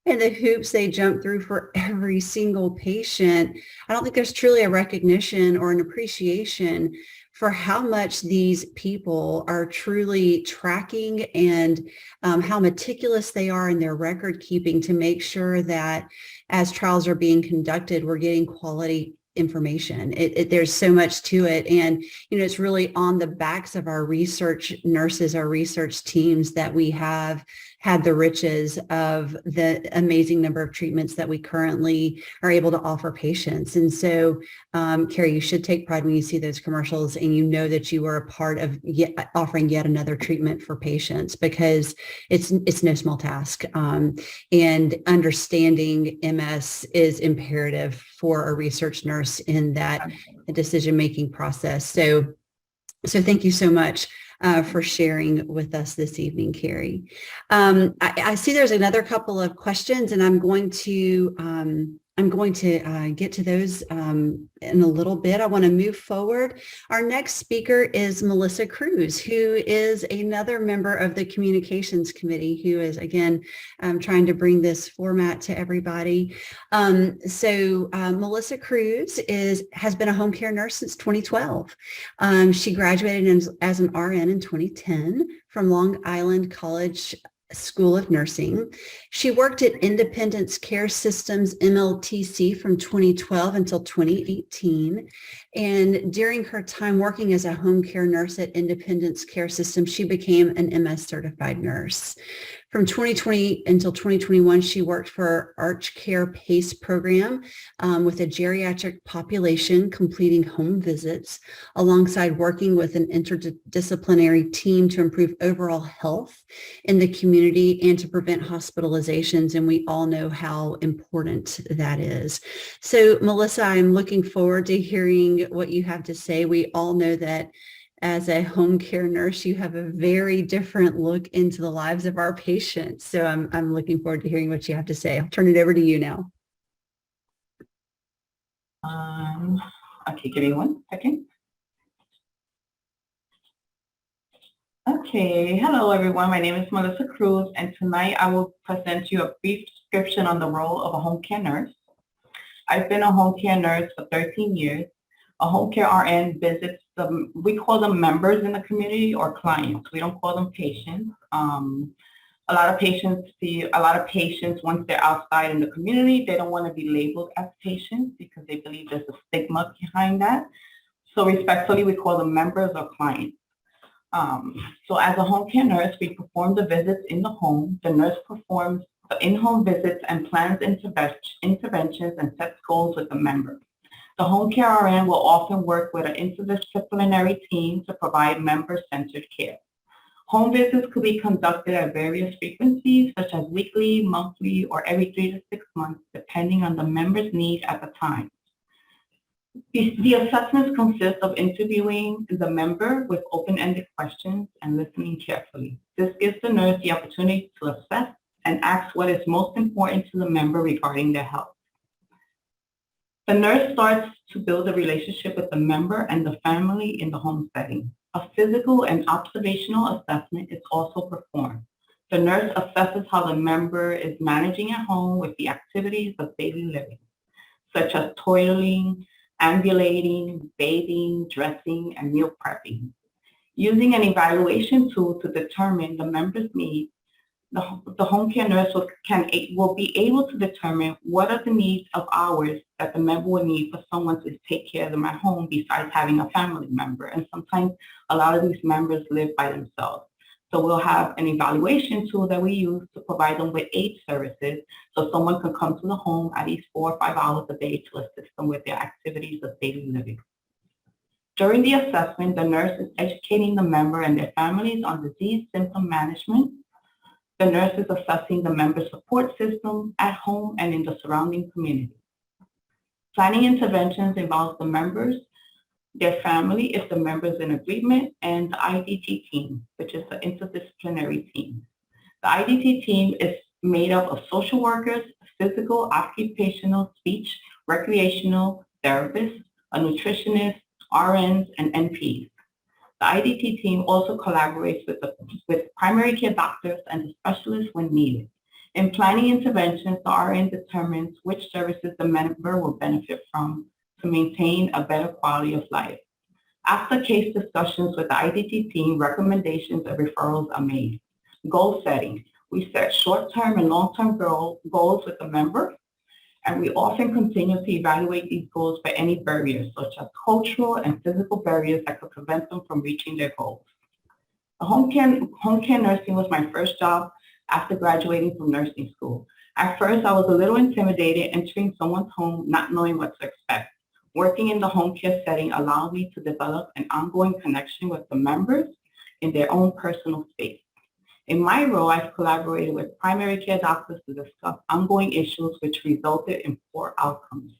and the hoops they jump through for every single patient, I don't think there's truly a recognition or an appreciation for how much these people are truly tracking, and how meticulous they are in their record keeping to make sure that as trials are being conducted, we're getting quality information. There's so much to it. And, it's really on the backs of our research nurses, our research teams, that we have had the riches of the amazing number of treatments that we currently are able to offer patients. And so, Carrie, you should take pride when you see those commercials and that you are a part of offering yet another treatment for patients, because it's no small task. And understanding MS is imperative for a research nurse in that decision-making process. So thank you so much for sharing with us this evening, Carrie. I see there's another couple of questions, and I'm going to get to those in a little bit. I want to move forward. Our next speaker is Melissa Cruz, who is another member of the Communications Committee, who is, again, trying to bring this format to everybody. Melissa Cruz has been a home care nurse since 2012. She graduated as an RN in 2010 from Long Island College School of Nursing. She worked at Independence Care Systems, MLTC, from 2012 until 2018. And during her time working as a home care nurse at Independence Care Systems, she became an MS certified nurse. From 2020 until 2021, she worked for Arch Care PACE program with a geriatric population, completing home visits alongside working with an interdisciplinary team to improve overall health in the community and to prevent hospitalizations. And we all know how important that is. So Melissa, I'm looking forward to hearing what you have to say. We all know that as a home care nurse, you have a very different look into the lives of our patients. So I'm looking forward to hearing what you have to say. I'll turn it over to you now. Okay, give me 1 second. Okay, hello everyone. My name is Melissa Cruz, and tonight I will present you a brief description on the role of a home care nurse. I've been a home care nurse for 13 years. A home care RN visits we call them members in the community or clients. We don't call them patients. A lot of patients, once they're outside in the community, they don't want to be labeled as patients because they believe there's a stigma behind that. So respectfully, we call them members or clients. So as a home care nurse, we perform the visits in the home. The nurse performs the in-home visits and plans interventions and sets goals with the member. The home care RN will often work with an interdisciplinary team to provide member-centered care. Home visits could be conducted at various frequencies, such as weekly, monthly, or every 3 to 6 months, depending on the member's need at the time. The assessments consist of interviewing the member with open-ended questions and listening carefully. This gives the nurse the opportunity to assess and ask what is most important to the member regarding their health. The nurse starts to build a relationship with the member and the family in the home setting. A physical and observational assessment is also performed. The nurse assesses how the member is managing at home with the activities of daily living, such as toileting, ambulating, bathing, dressing, and meal prepping. Using an evaluation tool to determine the member's needs, the home care nurse will be able to determine what are the needs of hours that the member will need for someone to take care of them at home besides having a family member. And sometimes a lot of these members live by themselves. So we'll have an evaluation tool that we use to provide them with aid services so someone can come to the home at least 4 or 5 hours a day to assist them with their activities of daily living. During the assessment, the nurse is educating the member and their families on disease symptom management. The nurse is assessing the member's support system at home and in the surrounding community. Planning interventions involves the members, their family if the member is in agreement, and the IDT team, which is the interdisciplinary team. The IDT team is made up of social workers, physical, occupational, speech, recreational, therapists, a nutritionist, RNs, and NPs. The IDT team also collaborates with primary care doctors and the specialists when needed. In planning interventions, the RN determines which services the member will benefit from to maintain a better quality of life. After case discussions with the IDT team, recommendations and referrals are made. Goal setting. We set short-term and long-term goals with the member, and we often continue to evaluate these goals for any barriers, such as cultural and physical barriers that could prevent them from reaching their goals. The home care nursing was my first job after graduating from nursing school. At first, I was a little intimidated entering someone's home, not knowing what to expect. Working in the home care setting allowed me to develop an ongoing connection with the members in their own personal space. In my role, I've collaborated with primary care doctors to discuss ongoing issues which resulted in poor outcomes.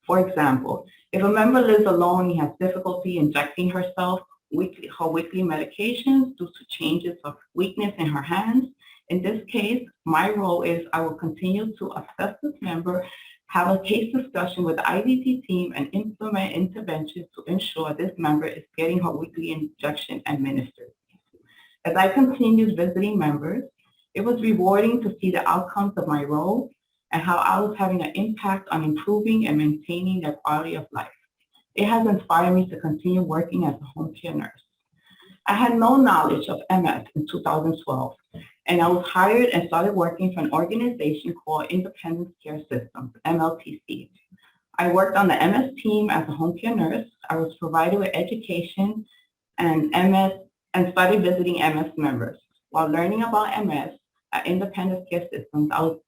For example, if a member lives alone and has difficulty injecting herself her weekly medications due to changes of weakness in her hands, in this case, my role is I will continue to assess this member, have a case discussion with the IDT team, and implement interventions to ensure this member is getting her weekly injection administered. As I continued visiting members, it was rewarding to see the outcomes of my role and how I was having an impact on improving and maintaining their quality of life. It has inspired me to continue working as a home care nurse. I had no knowledge of MS in 2012, and I was hired and started working for an organization called Independence Care Systems, MLTC. I worked on the MS team as a home care nurse. I was provided with education and started visiting MS members. While learning about MS, at independent care systems, I was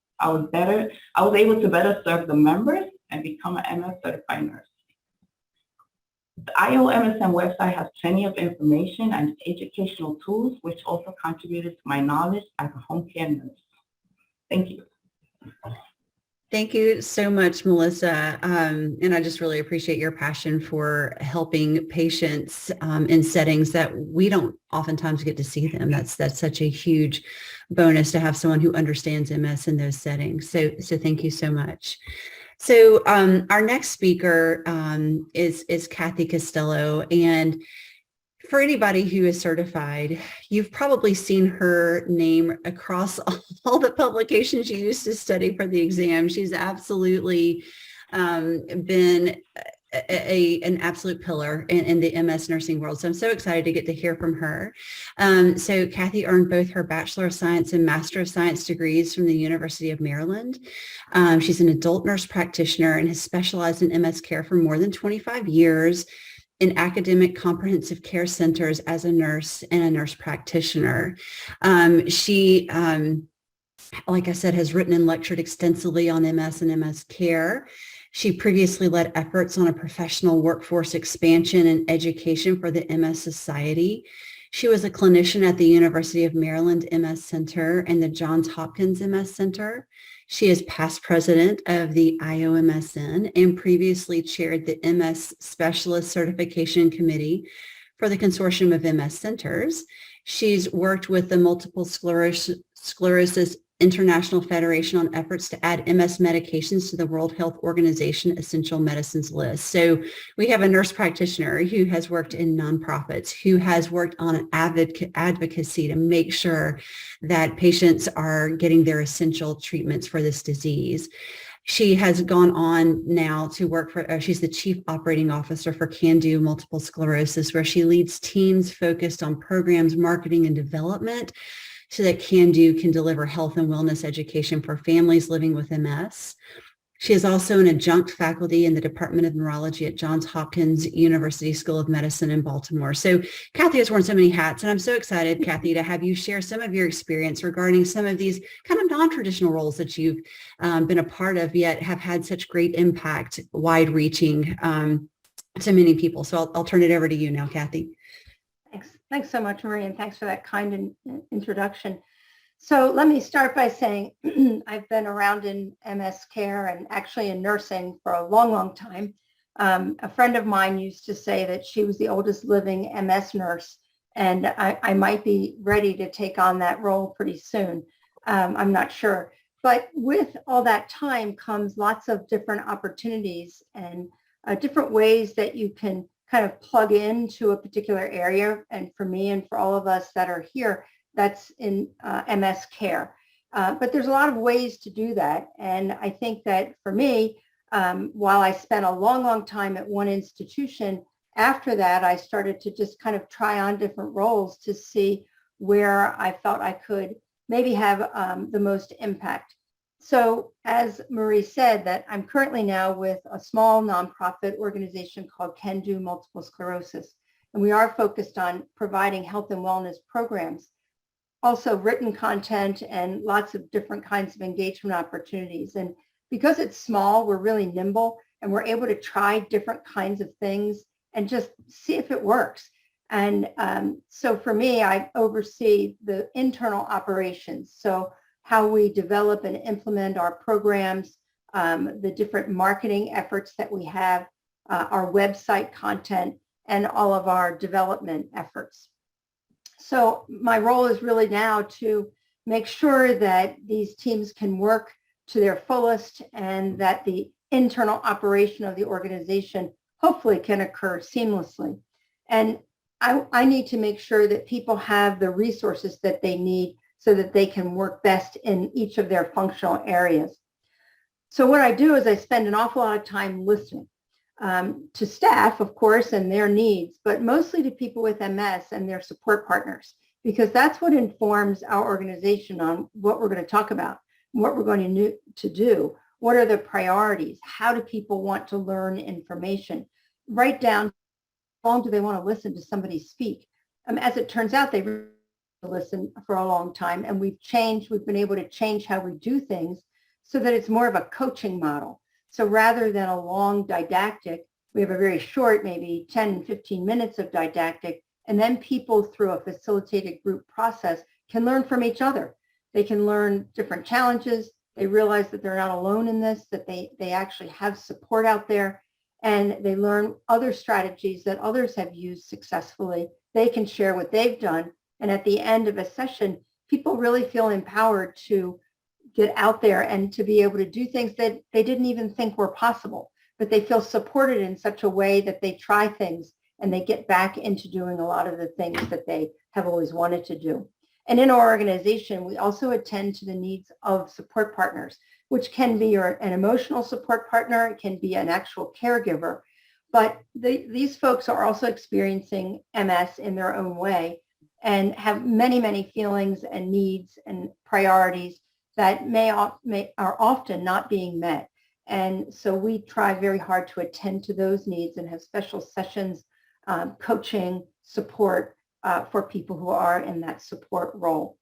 able to better serve the members and become an MS certified nurse. The IOMSN website has plenty of information and educational tools, which also contributed to my knowledge as a home care nurse. Thank you. Thank you so much, Melissa. And I just really appreciate your passion for helping patients in settings that we don't oftentimes get to see them. That's such a huge bonus to have someone who understands MS in those settings. So thank you so much. So our next speaker is Kathy Costello. And for anybody who is certified, you've probably seen her name across all the publications you used to study for the exam. She's absolutely been an absolute pillar in the MS nursing world. So I'm so excited to get to hear from her. So Kathy earned both her Bachelor of Science and Master of Science degrees from the University of Maryland. She's an adult nurse practitioner and has specialized in MS care for more than 25 years in academic comprehensive care centers as a nurse and a nurse practitioner. She, like I said, has written and lectured extensively on MS and MS care. She previously led efforts on a professional workforce expansion and education for the MS Society. She was a clinician at the University of Maryland MS Center and the Johns Hopkins MS Center. She is past president of the IOMSN and previously chaired the MS Specialist Certification Committee for the Consortium of MS Centers. She's worked with the Multiple Sclerosis International Federation on efforts to add MS medications to the World Health Organization Essential Medicines list. So we have a nurse practitioner who has worked in nonprofits, who has worked on an advocacy to make sure that patients are getting their essential treatments for this disease. She has gone on now to work for, she's the Chief Operating Officer for CanDo Multiple Sclerosis, where she leads teams focused on programs, marketing, and development so that CanDo can deliver health and wellness education for families living with MS. She is also an adjunct faculty in the Department of Neurology at Johns Hopkins University School of Medicine in Baltimore. So Kathy has worn so many hats, and I'm so excited, Kathy, to have you share some of your experience regarding some of these kind of non-traditional roles that you've been a part of, yet have had such great impact, wide-reaching to many people. So I'll turn it over to you now, Kathy. Thanks so much, Marie, and thanks for that kind introduction. So let me start by saying I've been around in MS care and actually in nursing for a long, long time. A friend of mine used to say that she was the oldest living MS nurse, and I might be ready to take on that role pretty soon. I'm not sure. But with all that time comes lots of different opportunities and different ways that you can kind of plug into a particular area. And for me and for all of us that are here, that's in MS care. But there's a lot of ways to do that. And I think that for me, while I spent a long, long time at one institution, after that, I started to just kind of try on different roles to see where I felt I could maybe have the most impact. So as Marie said, that I'm currently now with a small nonprofit organization called CanDo Multiple Sclerosis. And we are focused on providing health and wellness programs, also written content and lots of different kinds of engagement opportunities. And because it's small, we're really nimble and we're able to try different kinds of things and just see if it works. And so for me, I oversee the internal operations. So how we develop and implement our programs, the different marketing efforts that we have, our website content, and all of our development efforts. So my role is really now to make sure that these teams can work to their fullest and that the internal operation of the organization hopefully can occur seamlessly. And I need to make sure that people have the resources that they need so that they can work best in each of their functional areas. So what I do is I spend an awful lot of time listening to staff, of course, and their needs, but mostly to people with MS and their support partners, because that's what informs our organization on what we're going to talk about, what we're going to do, what are the priorities, how do people want to learn information, right down how long do they want to listen to somebody speak. As it turns out, they really listen for a long time, and we've been able to change how we do things so that it's more of a coaching model. So rather than a long didactic, we have a very short, maybe 10, 15 minutes of didactic, and then people through a facilitated group process can learn from each other. They can learn different challenges. They realize that they're not alone in this, that they actually have support out there, and they learn other strategies that others have used successfully. They can share what they've done. And at the end of a session, people really feel empowered to get out there and to be able to do things that they didn't even think were possible, but they feel supported in such a way that they try things and they get back into doing a lot of the things that they have always wanted to do. And in our organization, we also attend to the needs of support partners, which can be an emotional support partner, it can be an actual caregiver, but these folks are also experiencing MS in their own way and have many, many feelings and needs and priorities that are often not being met. And so we try very hard to attend to those needs and have special sessions, coaching, support for people who are in that support role.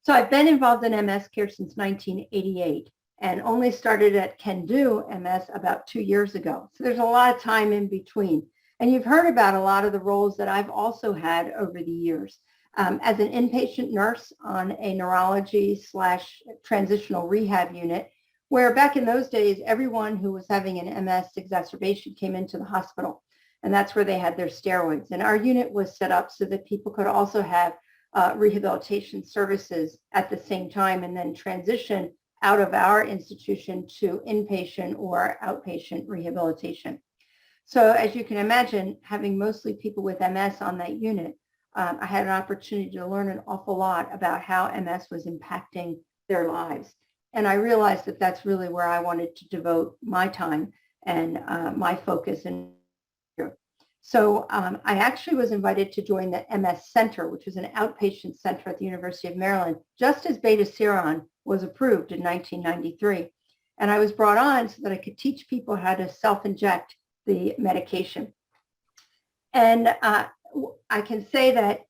So I've been involved in MS care since 1988 and only started at Can Do MS about 2 years ago. So there's a lot of time in between. And you've heard about a lot of the roles that I've also had over the years. As an inpatient nurse on a neurology/transitional rehab unit, where back in those days, everyone who was having an MS exacerbation came into the hospital. And that's where they had their steroids. And our unit was set up so that people could also have rehabilitation services at the same time and then transition out of our institution to inpatient or outpatient rehabilitation. So as you can imagine, having mostly people with MS on that unit, I had an opportunity to learn an awful lot about how MS was impacting their lives. And I realized that that's really where I wanted to devote my time and my focus. So I actually was invited to join the MS Center, which is an outpatient center at the University of Maryland, just as Betaseron was approved in 1993. And I was brought on so that I could teach people how to self-inject the medication. And I can say that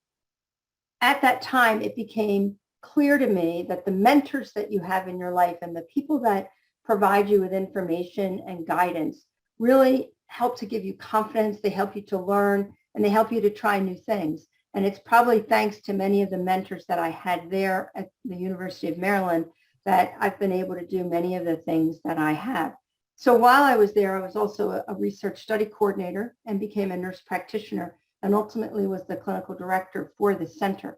at that time, it became clear to me that the mentors that you have in your life and the people that provide you with information and guidance really help to give you confidence, they help you to learn, and they help you to try new things. And it's probably thanks to many of the mentors that I had there at the University of Maryland that I've been able to do many of the things that I have. So while I was there, I was also a research study coordinator and became a nurse practitioner and ultimately was the clinical director for the center.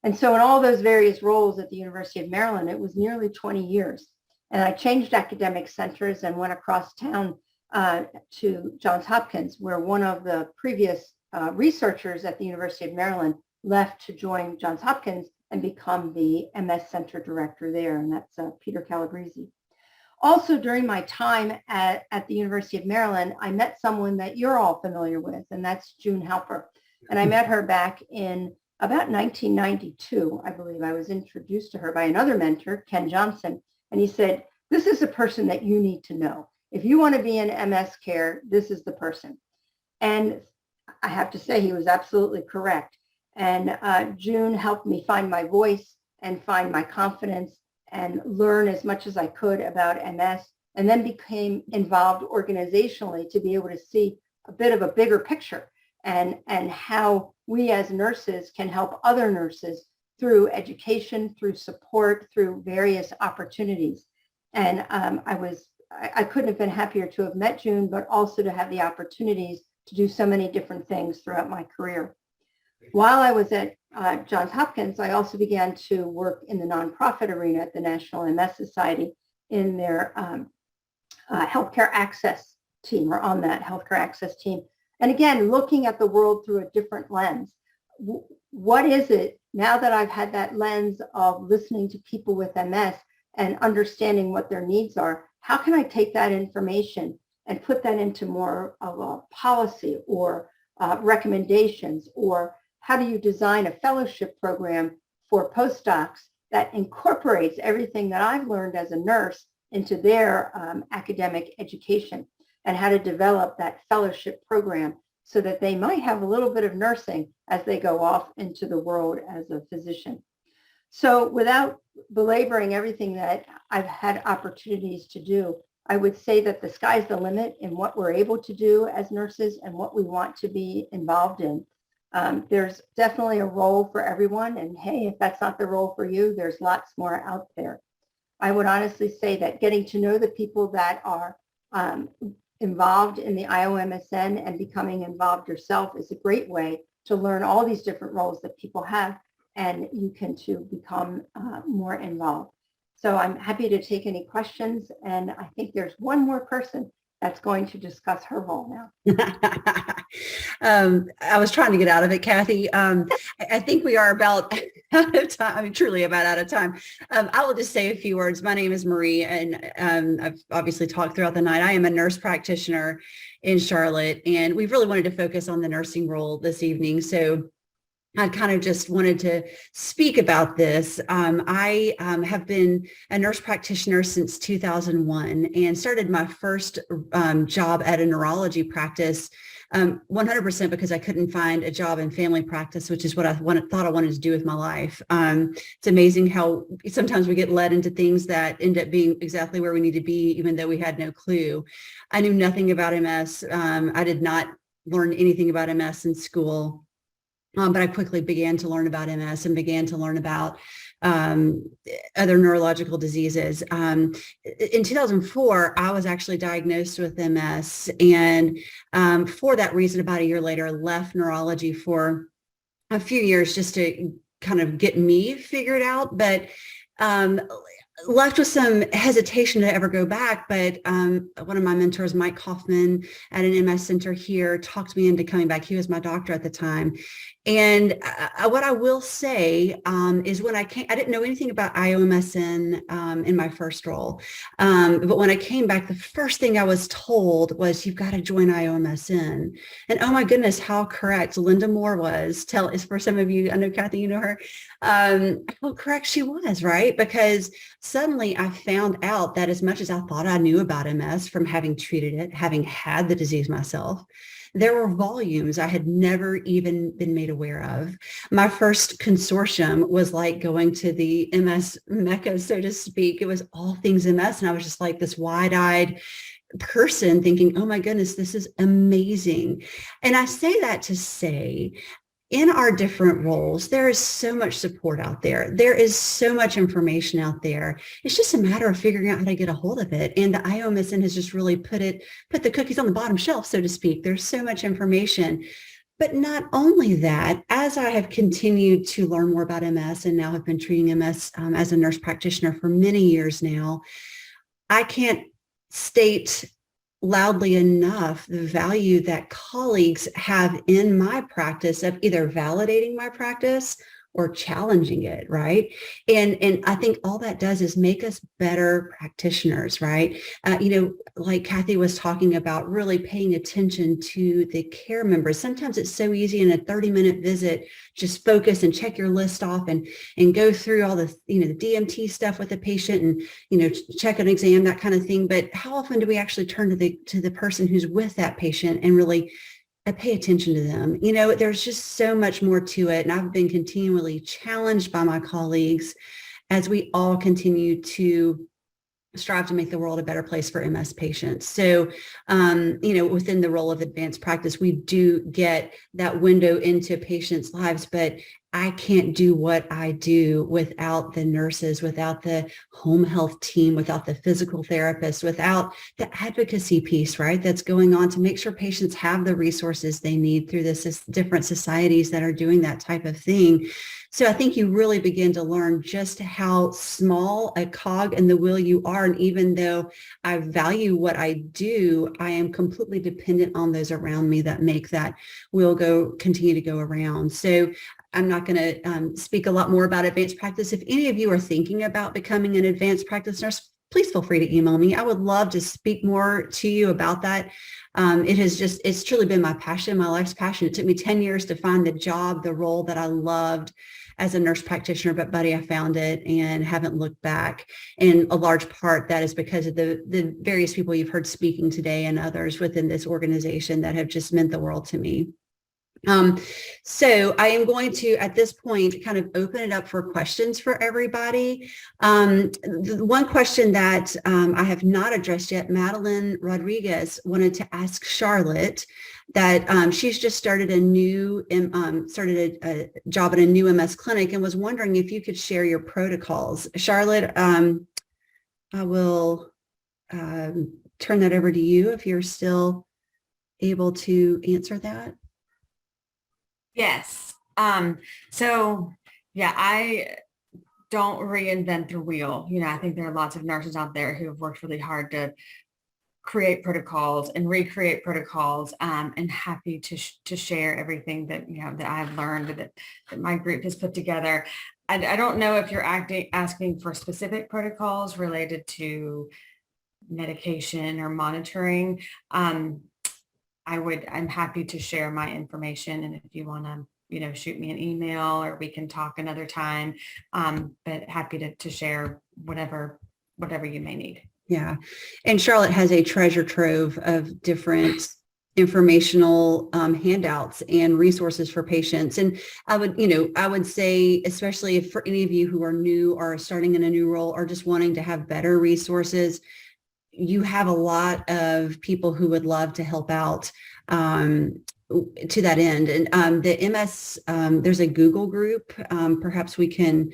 And so in all those various roles at the University of Maryland, it was nearly 20 years. And I changed academic centers and went across town to Johns Hopkins, where one of the previous researchers at the University of Maryland left to join Johns Hopkins and become the MS Center director there, and that's Peter Calabrese. Also, during my time at the University of Maryland, I met someone that you're all familiar with, and that's June Halper. And I met her back in about 1992, I believe. I was introduced to her by another mentor, Ken Johnson, and he said, this is a person that you need to know. If you want to be in MS care, this is the person. And I have to say he was absolutely correct. And June helped me find my voice and find my confidence and learn as much as I could about MS, and then became involved organizationally to be able to see a bit of a bigger picture and how we as nurses can help other nurses through education, through support, through various opportunities. And I couldn't have been happier to have met June, but also to have the opportunities to do so many different things throughout my career. While I was at Johns Hopkins, I also began to work in the nonprofit arena at the National MS Society in their healthcare access team, or on that healthcare access team. And again, looking at the world through a different lens. What is it, now that I've had that lens of listening to people with MS and understanding what their needs are, how can I take that information and put that into more of a policy or recommendations, or how do you design a fellowship program for postdocs that incorporates everything that I've learned as a nurse into their academic education, and how to develop that fellowship program so that they might have a little bit of nursing as they go off into the world as a physician. So without belaboring everything that I've had opportunities to do, I would say that the sky's the limit in what we're able to do as nurses and what we want to be involved in. There's definitely a role for everyone. And hey, if that's not the role for you, there's lots more out there. I would honestly say that getting to know the people that are involved in the IOMSN and becoming involved yourself is a great way to learn all these different roles that people have, and you can too become more involved. So I'm happy to take any questions, and I think there's one more person that's going to discuss her role now. I was trying to get out of it, Kathy. I think we are about out of time. I mean, truly about out of time. I will just say a few words. My name is Marie, and I've obviously talked throughout the night. I am a nurse practitioner in Charlotte, and we really wanted to focus on the nursing role this evening. So I kind of just wanted to speak about this. I have been a nurse practitioner since 2001 and started my first job at a neurology practice 100% because I couldn't find a job in family practice, which is what I thought I wanted to do with my life. It's amazing how sometimes we get led into things that end up being exactly where we need to be, even though we had no clue. I knew nothing about MS. I did not learn anything about MS in school. But I quickly began to learn about MS and began to learn about other neurological diseases. In 2004, I was actually diagnosed with MS. And for that reason, about a year later, left neurology for a few years just to kind of get me figured out. But left with some hesitation to ever go back, but one of my mentors, Mike Hoffman at an MS center here, talked me into coming back. He was my doctor at the time. And what I will say is when I came, I didn't know anything about IOMSN in my first role. But when I came back, the first thing I was told was, you've got to join IOMSN. And oh my goodness, how correct Linda Moore was. For some of you, I know Kathy, you know her, how correct she was, right? Because suddenly I found out that as much as I thought I knew about MS from having treated it, having had the disease myself, there were volumes I had never even been made aware of. My first consortium was like going to the MS Mecca, so to speak. It was all things MS. And I was just like this wide-eyed person thinking, oh my goodness, this is amazing. And I say that to say, in our different roles, there is so much support out there. There is so much information out there. It's just a matter of figuring out how to get a hold of it. And the IOMSN has just really put the cookies on the bottom shelf, so to speak. There's so much information. But not only that, as I have continued to learn more about MS and now have been treating MS as a nurse practitioner for many years now, I can't state loudly enough the value that colleagues have in my practice of either validating my practice or challenging it, right? And I think all that does is make us better practitioners, right? Like Kathy was talking about, really paying attention to the care members. Sometimes it's so easy in a 30-minute visit, just focus and check your list off and go through all the, the DMT stuff with the patient and, check an exam, that kind of thing. But how often do we actually turn to the person who's with that patient and really pay attention to them? There's just so much more to it. And I've been continually challenged by my colleagues as we all continue to strive to make the world a better place for MS patients. So, within the role of advanced practice, we do get that window into patients' lives, but I can't do what I do without the nurses, without the home health team, without the physical therapist, without the advocacy piece, right? That's going on to make sure patients have the resources they need through the different societies that are doing that type of thing. So I think you really begin to learn just how small a cog in the wheel you are. And even though I value what I do, I am completely dependent on those around me that make that wheel continue to go around. So I'm not going to speak a lot more about advanced practice. If any of you are thinking about becoming an advanced practice nurse, please feel free to email me. I would love to speak more to you about that. It's truly been my passion, my life's passion. It took me 10 years to find the job, the role that I loved as a nurse practitioner, but buddy, I found it and haven't looked back. And a large part that is because of the various people you've heard speaking today and others within this organization that have just meant the world to me. So I am going to, at this point, kind of open it up for questions for everybody. The one question that I have not addressed yet, Madeline Rodriguez wanted to ask Charlotte that she's just started a job at a new MS clinic and was wondering if you could share your protocols. Charlotte, I will turn that over to you if you're still able to answer that. Yes. So yeah, I don't reinvent the wheel. I think there are lots of nurses out there who have worked really hard to create protocols and recreate protocols, and happy to share everything that, that I've learned that my group has put together. I don't know if you're asking for specific protocols related to medication or monitoring. I'm happy to share my information, and if you want to, shoot me an email or we can talk another time, but happy to share whatever you may need. Yeah. And Charlotte has a treasure trove of different informational handouts and resources for patients. And I would say, especially if for any of you who are new or starting in a new role or just wanting to have better resources, you have a lot of people who would love to help out to that end. And the MS, there's a Google group. Perhaps we can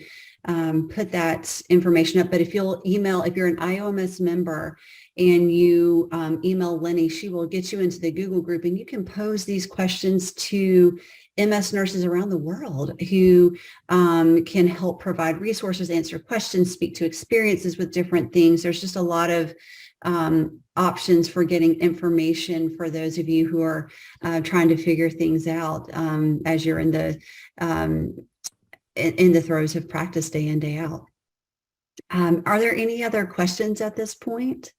put that information up. But if you're an IOMS member and you email Lenny, she will get you into the Google group and you can pose these questions to MS nurses around the world who can help provide resources, answer questions, speak to experiences with different things. There's just a lot of options for getting information for those of you who are trying to figure things out as you're in the throes of practice day in, day out. Are there any other questions at this point?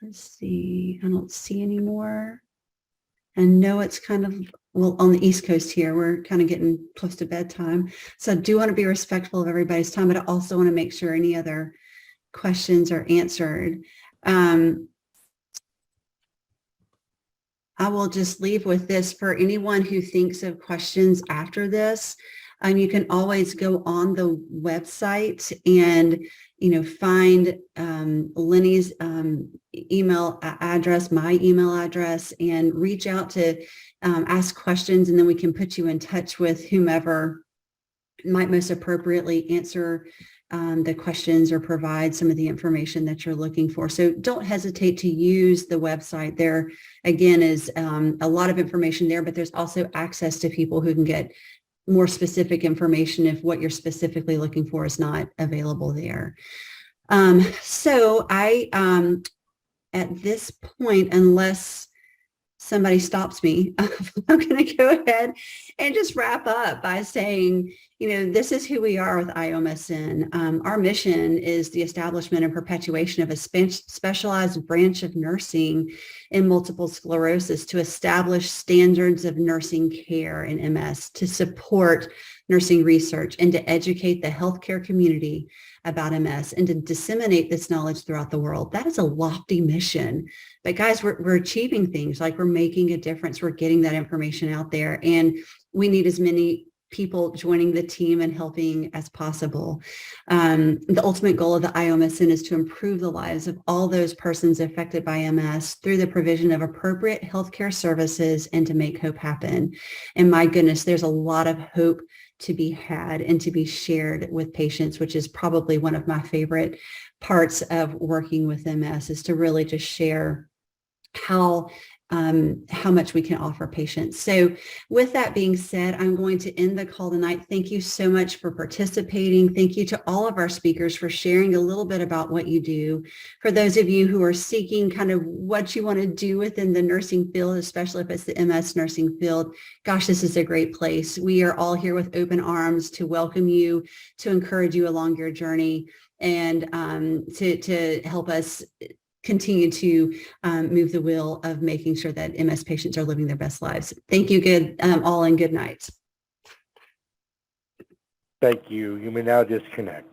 Let's see. I don't see any more. And no, it's kind of, well, on the East Coast here, we're kind of getting close to bedtime. So I do want to be respectful of everybody's time, but I also want to make sure any other questions are answered. I will just leave with this for anyone who thinks of questions after this. You can always go on the website and, find Lenny's email address, my email address, and reach out to ask questions, and then we can put you in touch with whomever might most appropriately answer the questions or provide some of the information that you're looking for. So don't hesitate to use the website. There, again, is a lot of information there, but there's also access to people who can get more specific information if what you're specifically looking for is not available there. So I, at this point, unless somebody stops me, I'm going to go ahead and just wrap up by saying, this is who we are with IOMSN. Our mission is the establishment and perpetuation of a specialized branch of nursing in multiple sclerosis to establish standards of nursing care in MS, to support nursing research, and to educate the healthcare community about MS, and to disseminate this knowledge throughout the world. That is a lofty mission. But guys, we're achieving things, like we're making a difference. We're getting that information out there, and we need as many people joining the team and helping as possible. The ultimate goal of the IOMSN is to improve the lives of all those persons affected by MS through the provision of appropriate healthcare services and to make hope happen. And my goodness, there's a lot of hope to be had and to be shared with patients, which is probably one of my favorite parts of working with MS, is to really just share how much we can offer patients. So with that being said, I'm going to end the call tonight. Thank you so much for participating. Thank you to all of our speakers for sharing a little bit about what you do. For those of you who are seeking kind of what you want to do within the nursing field, especially if it's the MS nursing field, gosh, this is a great place. We are all here with open arms to welcome you, to encourage you along your journey, and to help us continue to move the wheel of making sure that MS patients are living their best lives. Thank you all, and good night. Thank you. You may now disconnect.